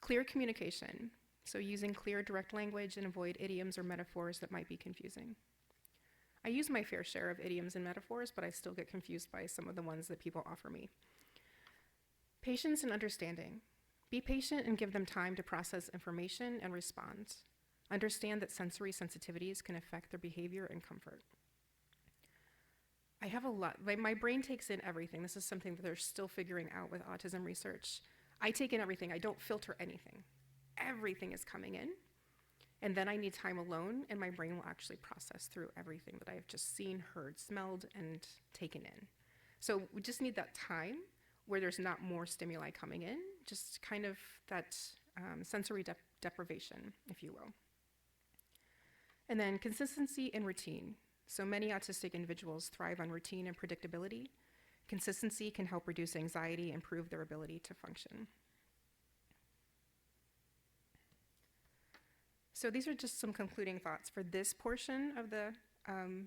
Clear communication, so using clear, direct language and avoid idioms or metaphors that might be confusing. I use my fair share of idioms and metaphors, but I still get confused by some of the ones that people offer me. Patience and understanding. Be patient and give them time to process information and respond. Understand that sensory sensitivities can affect their behavior and comfort. I have a lot, my brain takes in everything. This is something that they're still figuring out with autism research. I take in everything, I don't filter anything. Everything is coming in, and then I need time alone, and my brain will actually process through everything that I've just seen, heard, smelled, and taken in. So we just need that time where there's not more stimuli coming in, just kind of that sensory deprivation, if you will. And then consistency and routine. So many autistic individuals thrive on routine and predictability. Consistency can help reduce anxiety, improve their ability to function. So these are just some concluding thoughts for this portion of the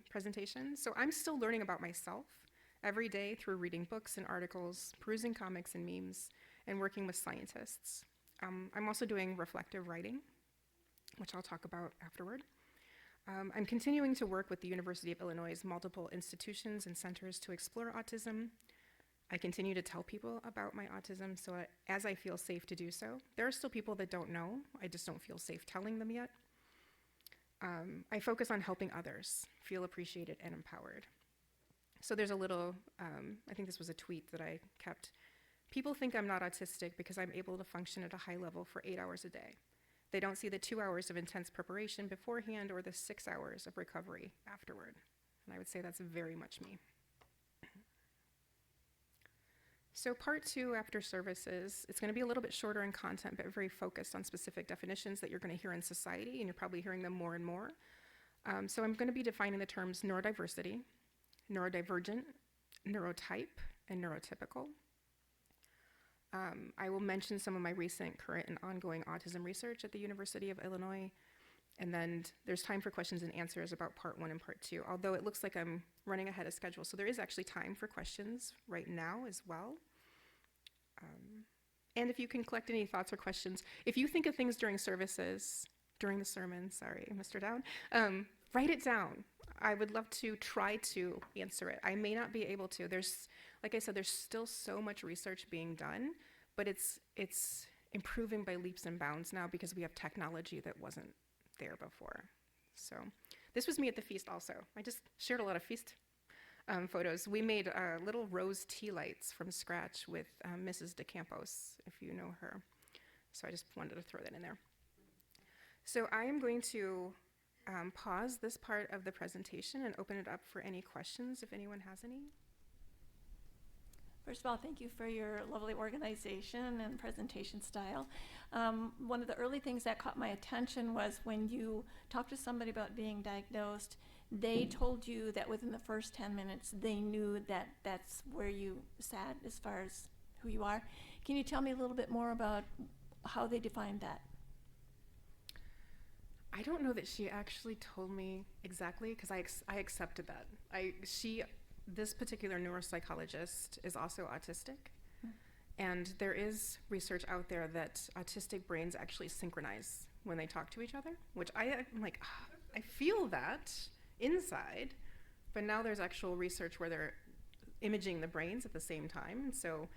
presentation. So I'm still learning about myself every day through reading books and articles, perusing comics and memes, and working with scientists. I'm also doing reflective writing, which I'll talk about afterward. I'm continuing to work with the University of Illinois' multiple institutions and centers to explore autism. I continue to tell people about my autism as I feel safe to do so. There are still people that don't know. I just don't feel safe telling them yet. I focus on helping others feel appreciated and empowered. So there's a little, I think this was a tweet that I kept. People think I'm not autistic because I'm able to function at a high level for 8 hours a day. They don't see the 2 hours of intense preparation beforehand or the 6 hours of recovery afterward. And I would say that's very much me. So part 2 after services, it's going to be a little bit shorter in content, but very focused on specific definitions that you're going to hear in society, and you're probably hearing them more and more. So I'm going to be defining the terms neurodiversity, neurodivergent, neurotype, and neurotypical. I will mention some of my recent, current, and ongoing autism research at the University of Illinois, and then there's time for questions and answers about part 1 and part 2, although it looks like I'm running ahead of schedule, so there is actually time for questions right now as well. And if you can collect any thoughts or questions, if you think of things during services, during the sermon, sorry, Mr. Down, write it down. I would love to try to answer it. I may not be able to. Like I said, there's still so much research being done, but it's improving by leaps and bounds now because we have technology that wasn't there before. So this was me at the feast also. I just shared a lot of feast photos. We made little rose tea lights from scratch with Mrs. DeCampos, if you know her. So I just wanted to throw that in there. So I am going to pause this part of the presentation and open it up for any questions if anyone has any. First of all, thank you for your lovely organization and presentation style. One of the early things that caught my attention was when you talked to somebody about being diagnosed, they told you that within the first 10 minutes, they knew that that's where you sat as far as who you are. Can you tell me a little bit more about how they defined that? I don't know that she actually told me exactly because I accepted that. This particular neuropsychologist is also autistic, and there is research out there that autistic brains actually synchronize when they talk to each other, which I'm like, I feel that inside, but now there's actual research where they're imaging the brains at the same time, and so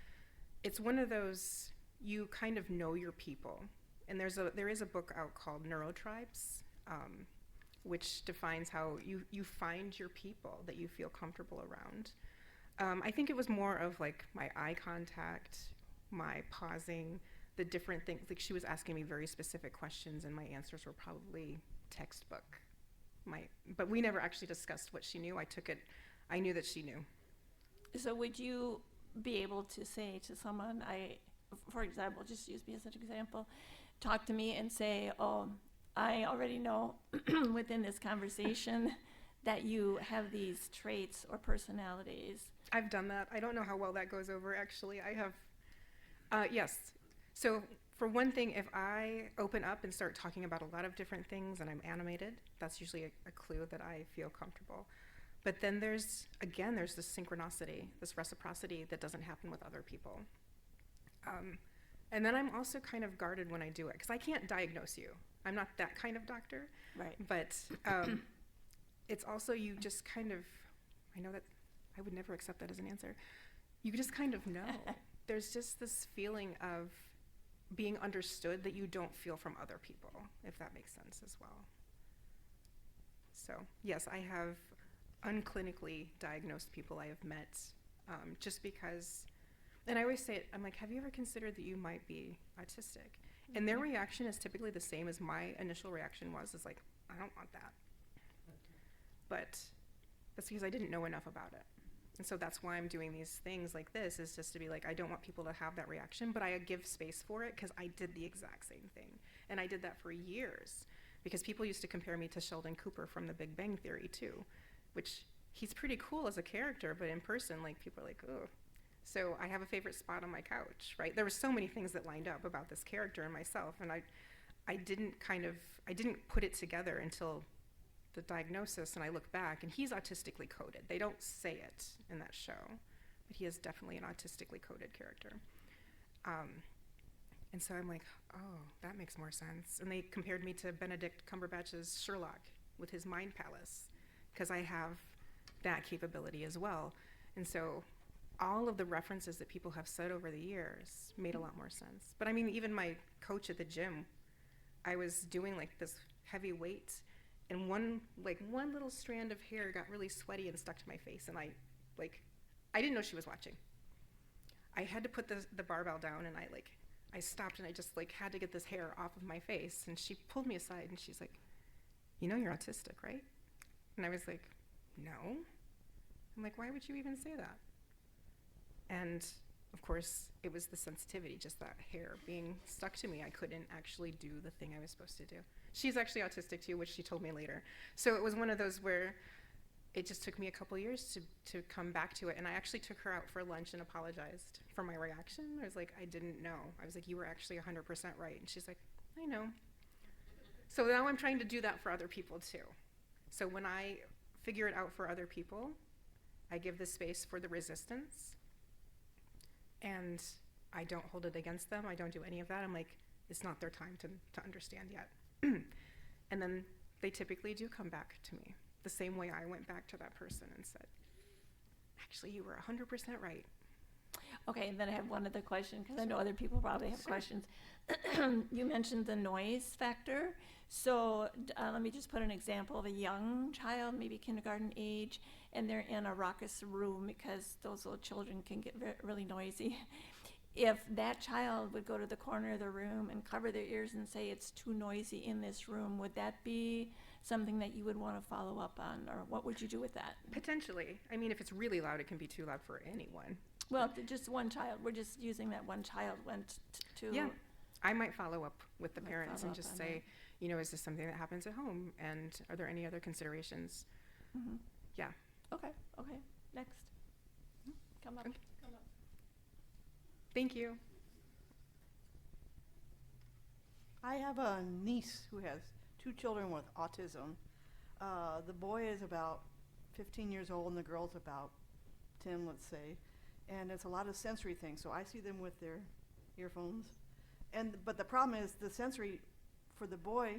it's one of those, you kind of know your people, and there is a book out called Neurotribes, which defines how you find your people that you feel comfortable around. I think it was more of like my eye contact, my pausing, the different things. Like she was asking me very specific questions and my answers were probably textbook. But we never actually discussed what she knew. I knew that she knew. So would you be able to say to someone, for example, just use me as an example, talk to me and say, oh, I already know within this conversation that you have these traits or personalities. I've done that. I don't know how well that goes over, actually. I have, yes. So for one thing, if I open up and start talking about a lot of different things and I'm animated, that's usually a clue that I feel comfortable. But then there's this synchronicity, this reciprocity that doesn't happen with other people. And then I'm also kind of guarded when I do it, because I can't diagnose you. I'm not that kind of doctor. Right. But it's also you just kind of, I know that I would never accept that as an answer. You just kind of know. There's just this feeling of being understood that you don't feel from other people, if that makes sense as well. So yes, I have unclinically diagnosed people I have met just because, and I always say it, I'm like, have you ever considered that you might be autistic? And their reaction is typically the same as my initial reaction was, is like, I don't want that. But that's because I didn't know enough about it. And so that's why I'm doing these things like this, is just to be like, I don't want people to have that reaction, but I give space for it because I did the exact same thing. And I did that for years because people used to compare me to Sheldon Cooper from The Big Bang Theory too, which he's pretty cool as a character, but in person, like, people are like, oh. So I have a favorite spot on my couch, right? There were so many things that lined up about this character and myself, and I didn't put it together until the diagnosis, and I look back, and he's autistically coded. They don't say it in that show, but he is definitely an autistically coded character. And so I'm like, oh, that makes more sense. And they compared me to Benedict Cumberbatch's Sherlock with his mind palace, because I have that capability as well. And so all of the references that people have said over the years made a lot more sense. But I mean, even my coach at the gym, I was doing like this heavy weight, and one little strand of hair got really sweaty and stuck to my face, and I didn't know she was watching. I had to put the barbell down, and I stopped, and I just had to get this hair off of my face. And she pulled me aside, and she's like, you know you're autistic, right? And I was like, no. I'm like, why would you even say that? And of course, it was the sensitivity, just that hair being stuck to me. I couldn't actually do the thing I was supposed to do. She's actually autistic too, which she told me later. So it was one of those where it just took me a couple years to come back to it. And I actually took her out for lunch and apologized for my reaction. I was like, I didn't know. I was like, you were actually 100% right. And she's like, I know. So now I'm trying to do that for other people too. So when I figure it out for other people, I give the space for the resistance, and I don't hold it against them. I don't do any of that. I'm like, it's not their time to understand yet. And then they typically do come back to me the same way I went back to that person and said, actually, you were 100% right. Okay, and then I have one other question, because I know other people probably have questions. You mentioned the noise factor. So let me just put an example of a young child, maybe kindergarten age, and they're in a raucous room, because those little children can get really noisy. If that child would go to the corner of the room and cover their ears and say it's too noisy in this room, would that be something that you would want to follow up on, or what would you do with that? Potentially. I mean, if it's really loud, it can be too loud for anyone. Well, just one child. We're just using that one child went to. Yeah, I might follow up with the parents and just say, you know, is this something that happens at home? And are there any other considerations? Mm-hmm. Yeah. Okay, next. Come up. Okay. Thank you. I have a niece who has 2 children with autism. The boy is about 15 years old and the girl's about 10, let's say. And it's a lot of sensory things. So I see them with their earphones. But the problem is the sensory for the boy,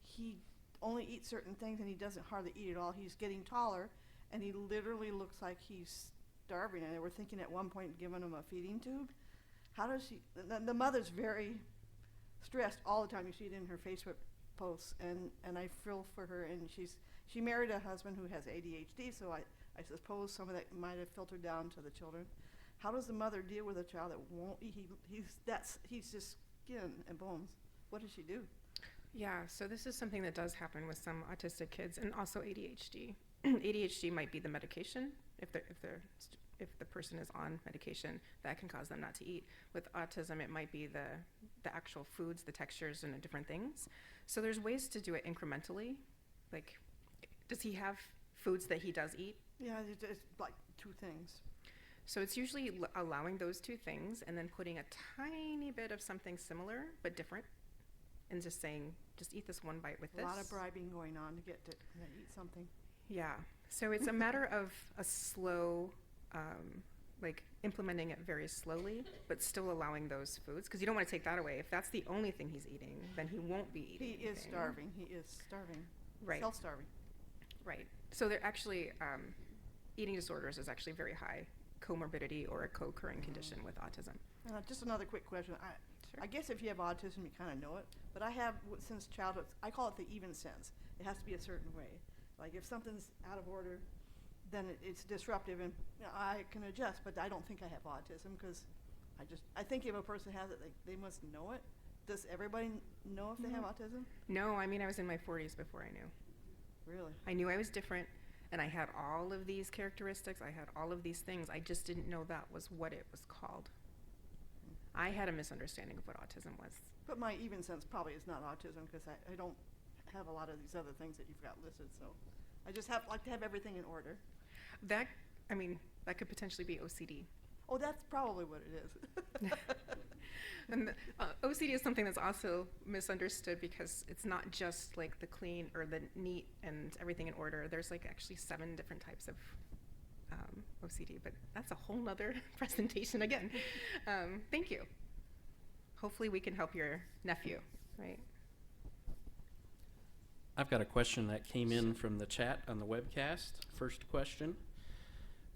he only eats certain things and he doesn't hardly eat at all. He's getting taller and he literally looks like he's starving. And they were thinking at one point giving him a feeding tube. How does she, the mother's very stressed all the time. You see it in her Facebook posts, and I feel for her. And she married a husband who has ADHD, so I suppose some of that might have filtered down to the children. How does the mother deal with a child that won't eat? He's just skin and bones. What does she do? Yeah, so this is something that does happen with some autistic kids, and also ADHD. ADHD might be the medication. If the person is on medication, that can cause them not to eat. With autism, it might be the actual foods, the textures, and the different things. So there's ways to do it incrementally. Like, does he have foods that he does eat? Yeah, it's like 2 things. So it's usually allowing those 2 things and then putting a tiny bit of something similar but different, and just saying, just eat this one bite with this. A lot of bribing going on to get to eat something. Yeah. So it's a matter of a slow, implementing it very slowly, but still allowing those foods, because you don't want to take that away. If that's the only thing he's eating, then he won't be eating. He is starving. He is starving. Right. Self-starving. Right. So they're actually, eating disorders is actually very high comorbidity or a co-occurring condition with autism. Just another quick question. Sure. I guess if you have autism, you kind of know it. But I have, since childhood, I call it the even sense. It has to be a certain way. Like if something's out of order, then it's disruptive, and I can adjust. But I don't think I have autism, because I think if a person has it, they must know it. Does everybody know if they have autism? No, I mean, I was in my 40s before I knew. Really? I knew I was different, and I had all of these characteristics. I had all of these things. I just didn't know that was what it was called. I had a misunderstanding of what autism was. But my even sense probably is not autism, because I don't have a lot of these other things that you've got listed, so I just like to have everything in order. That, I mean, that could potentially be OCD. Oh, that's probably what it is. And OCD is something that's also misunderstood because it's not just like the clean or the neat and everything in order. There's like actually 7 different types of OCD, but that's a whole nother presentation again. Thank you. Hopefully we can help your nephew, right? I've got a question that came in from the chat on the webcast. First question.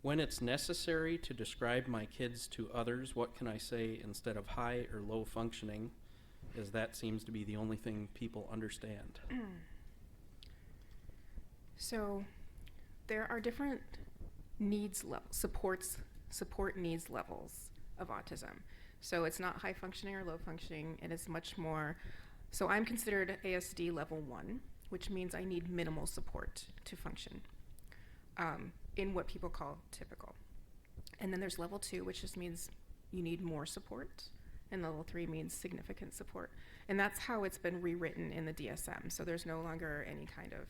When it's necessary to describe my kids to others, what can I say instead of high or low functioning, as that seems to be the only thing people understand? So there are different needs support needs levels of autism. So it's not high functioning or low functioning. It is much more, so I'm considered ASD level 1, which means I need minimal support to function. In what people call typical. And then there's level 2, which just means you need more support, and level 3 means significant support. And that's how it's been rewritten in the DSM. So there's no longer any kind of,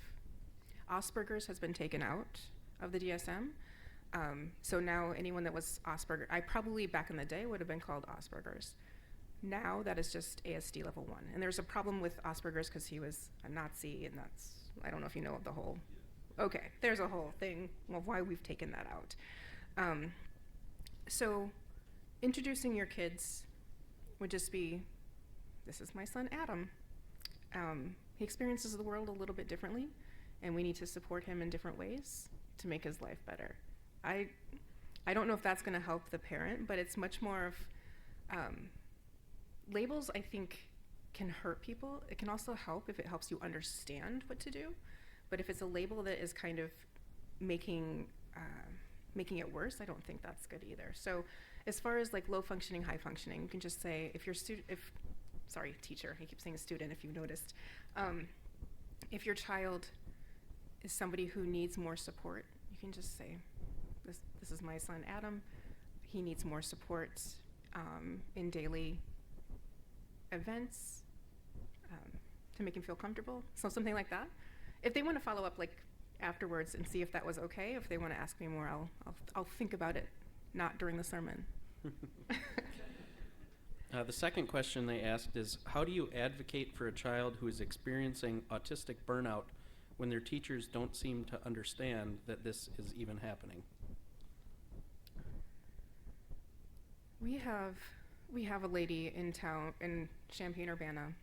Asperger's has been taken out of the DSM. So now anyone that was Asperger, I probably back in the day would have been called Asperger's. Now that is just ASD level 1. And there's a problem with Asperger's because he was a Nazi, and that's, I don't know if you know of the whole, okay, there's a whole thing of why we've taken that out. So introducing your kids would just be, this is my son Adam. He experiences the world a little bit differently, and we need to support him in different ways to make his life better. I don't know if that's going to help the parent, but it's much more of, labels I think can hurt people. It can also help if it helps you understand what to do. But if it's a label that is kind of making it worse, I don't think that's good either. So as far as like low functioning, high functioning, you can just say if your teacher, I keep saying student if you noticed. If your child is somebody who needs more support, you can just say, this is my son Adam. He needs more support in daily events to make him feel comfortable. So something like that. If they want to follow up like afterwards and see if that was okay, if they want to ask me more, I'll think about it, not during the sermon. The second question they asked is, how do you advocate for a child who is experiencing autistic burnout when their teachers don't seem to understand that this is even happening? We have a lady in town in Champaign-Urbana.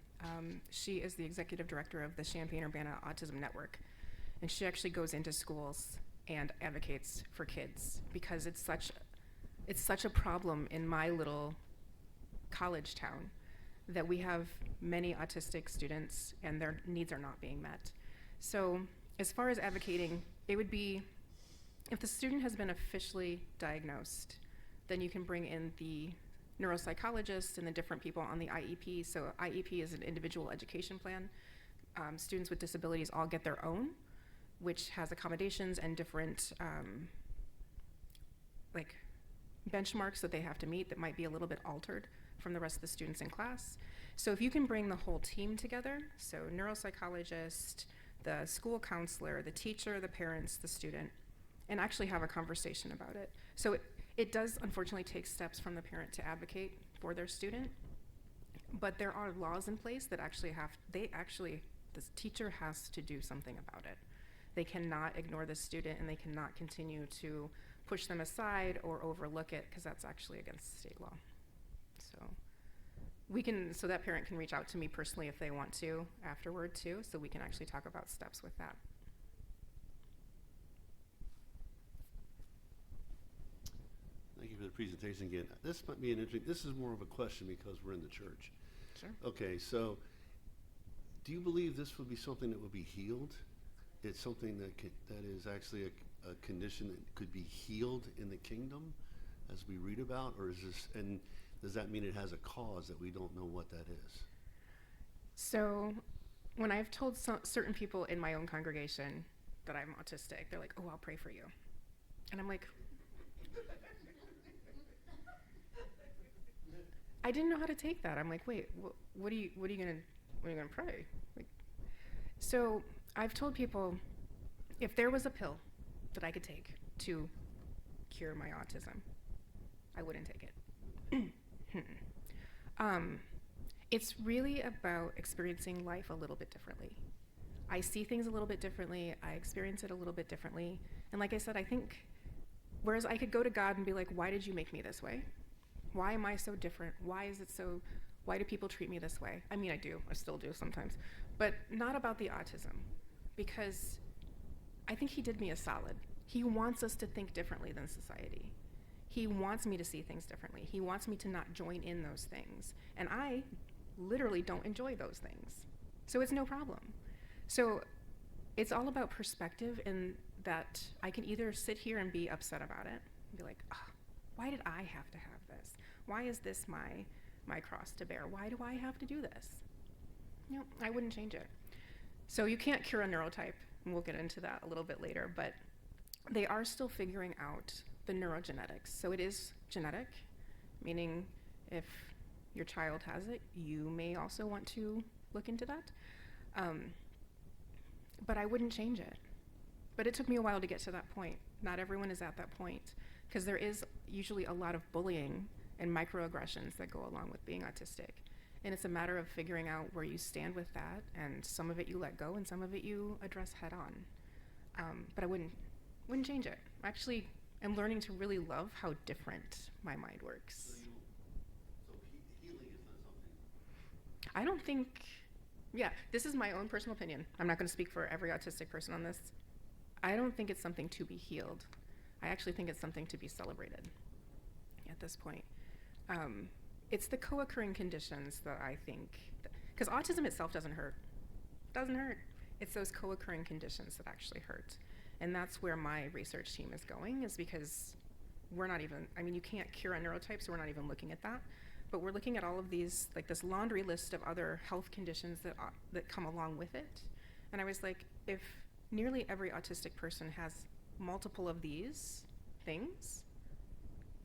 She is the executive director of the Champaign-Urbana Autism Network, and she actually goes into schools and advocates for kids because it's such a problem in my little college town that we have many autistic students and their needs are not being met. So as far as advocating, it would be if the student has been officially diagnosed, then you can bring in the neuropsychologists and the different people on the IEP. So IEP is an individual education plan. Students with disabilities all get their own, which has accommodations and different like benchmarks that they have to meet that might be a little bit altered from the rest of the students in class. So if you can bring the whole team together, so neuropsychologist, the school counselor, the teacher, the parents, the student, and actually have a conversation about it. So it does unfortunately take steps from the parent to advocate for their student, but there are laws in place that the teacher has to do something about it. They cannot ignore the student and they cannot continue to push them aside or overlook it because that's actually against state law. So that parent can reach out to me personally if they want to afterward too, so we can actually talk about steps with that. Thank you for the presentation again. This might be an interesting, this is more of a question because we're in the church. Sure. Okay, so do you believe this would be something that would be healed? It's something that is actually a condition that could be healed in the kingdom as we read about, or is this, and does that mean it has a cause that we don't know what that is? So when I've told certain people in my own congregation that I'm autistic, they're like, oh, I'll pray for you. And I'm like, I didn't know how to take that. I'm like, wait, what are you gonna pray? Like, so I've told people, If there was a pill that I could take to cure my autism, I wouldn't take it. It's really about experiencing life a little bit differently. I see things a little bit differently. I experience it a little bit differently. And like I said, I think, whereas I could go to God and be like, why did you make me this way? Why am I so different? Why do people treat me this way? I mean, I still do sometimes, but not about the autism, because I think he did me a solid. He wants us to think differently than society. He wants me to see things differently. He wants me to not join in those things. And I literally don't enjoy those things. So it's no problem. So it's all about perspective, in that I can either sit here and be upset about it and be like, oh, why did I have to have this? Why is this my cross to bear? Why do I have to do this? No, I wouldn't change it. So you can't cure a neurotype, and we'll get into that a little bit later, but they are still figuring out the neurogenetics. So it is genetic, meaning if your child has it, you may also want to look into that. But I wouldn't change it. But it took me a while to get to that point. Not everyone is at that point, because there is usually a lot of bullying and microaggressions that go along with being autistic. And it's a matter of figuring out where you stand with that, and some of it you let go, and some of it you address head on. But I wouldn't change it. Actually, I'm learning to really love how different my mind works. So healing is not something. I don't think, this is my own personal opinion. I'm not going to speak for every autistic person on this. I don't think it's something to be healed. I actually think it's something to be celebrated at this point. It's the co-occurring conditions that I think, because autism itself doesn't hurt. Doesn't hurt. It's those co-occurring conditions that actually hurt. And that's where my research team is going, is because we're not even, you can't cure a neurotype, so we're not even looking at that. But we're looking at all of these, like this laundry list of other health conditions that come along with it. And I was like, if nearly every autistic person has multiple of these things,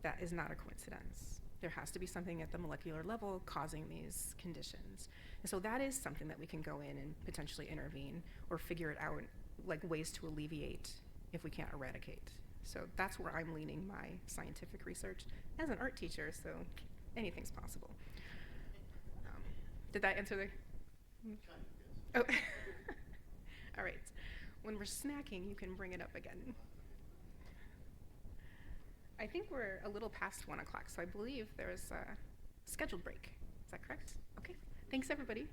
that is not a coincidence. There has to be something at the molecular level causing these conditions. And so that is something that we can go in and potentially intervene or figure it out, like ways to alleviate if we can't eradicate. So that's where I'm leaning my scientific research as an art teacher, so anything's possible. Did that answer the? Kind of, yes. Oh, all right. When we're snacking, you can bring it up again. I think we're a little past 1 o'clock, so I believe there is a scheduled break. Is that correct? Okay. Thanks, everybody.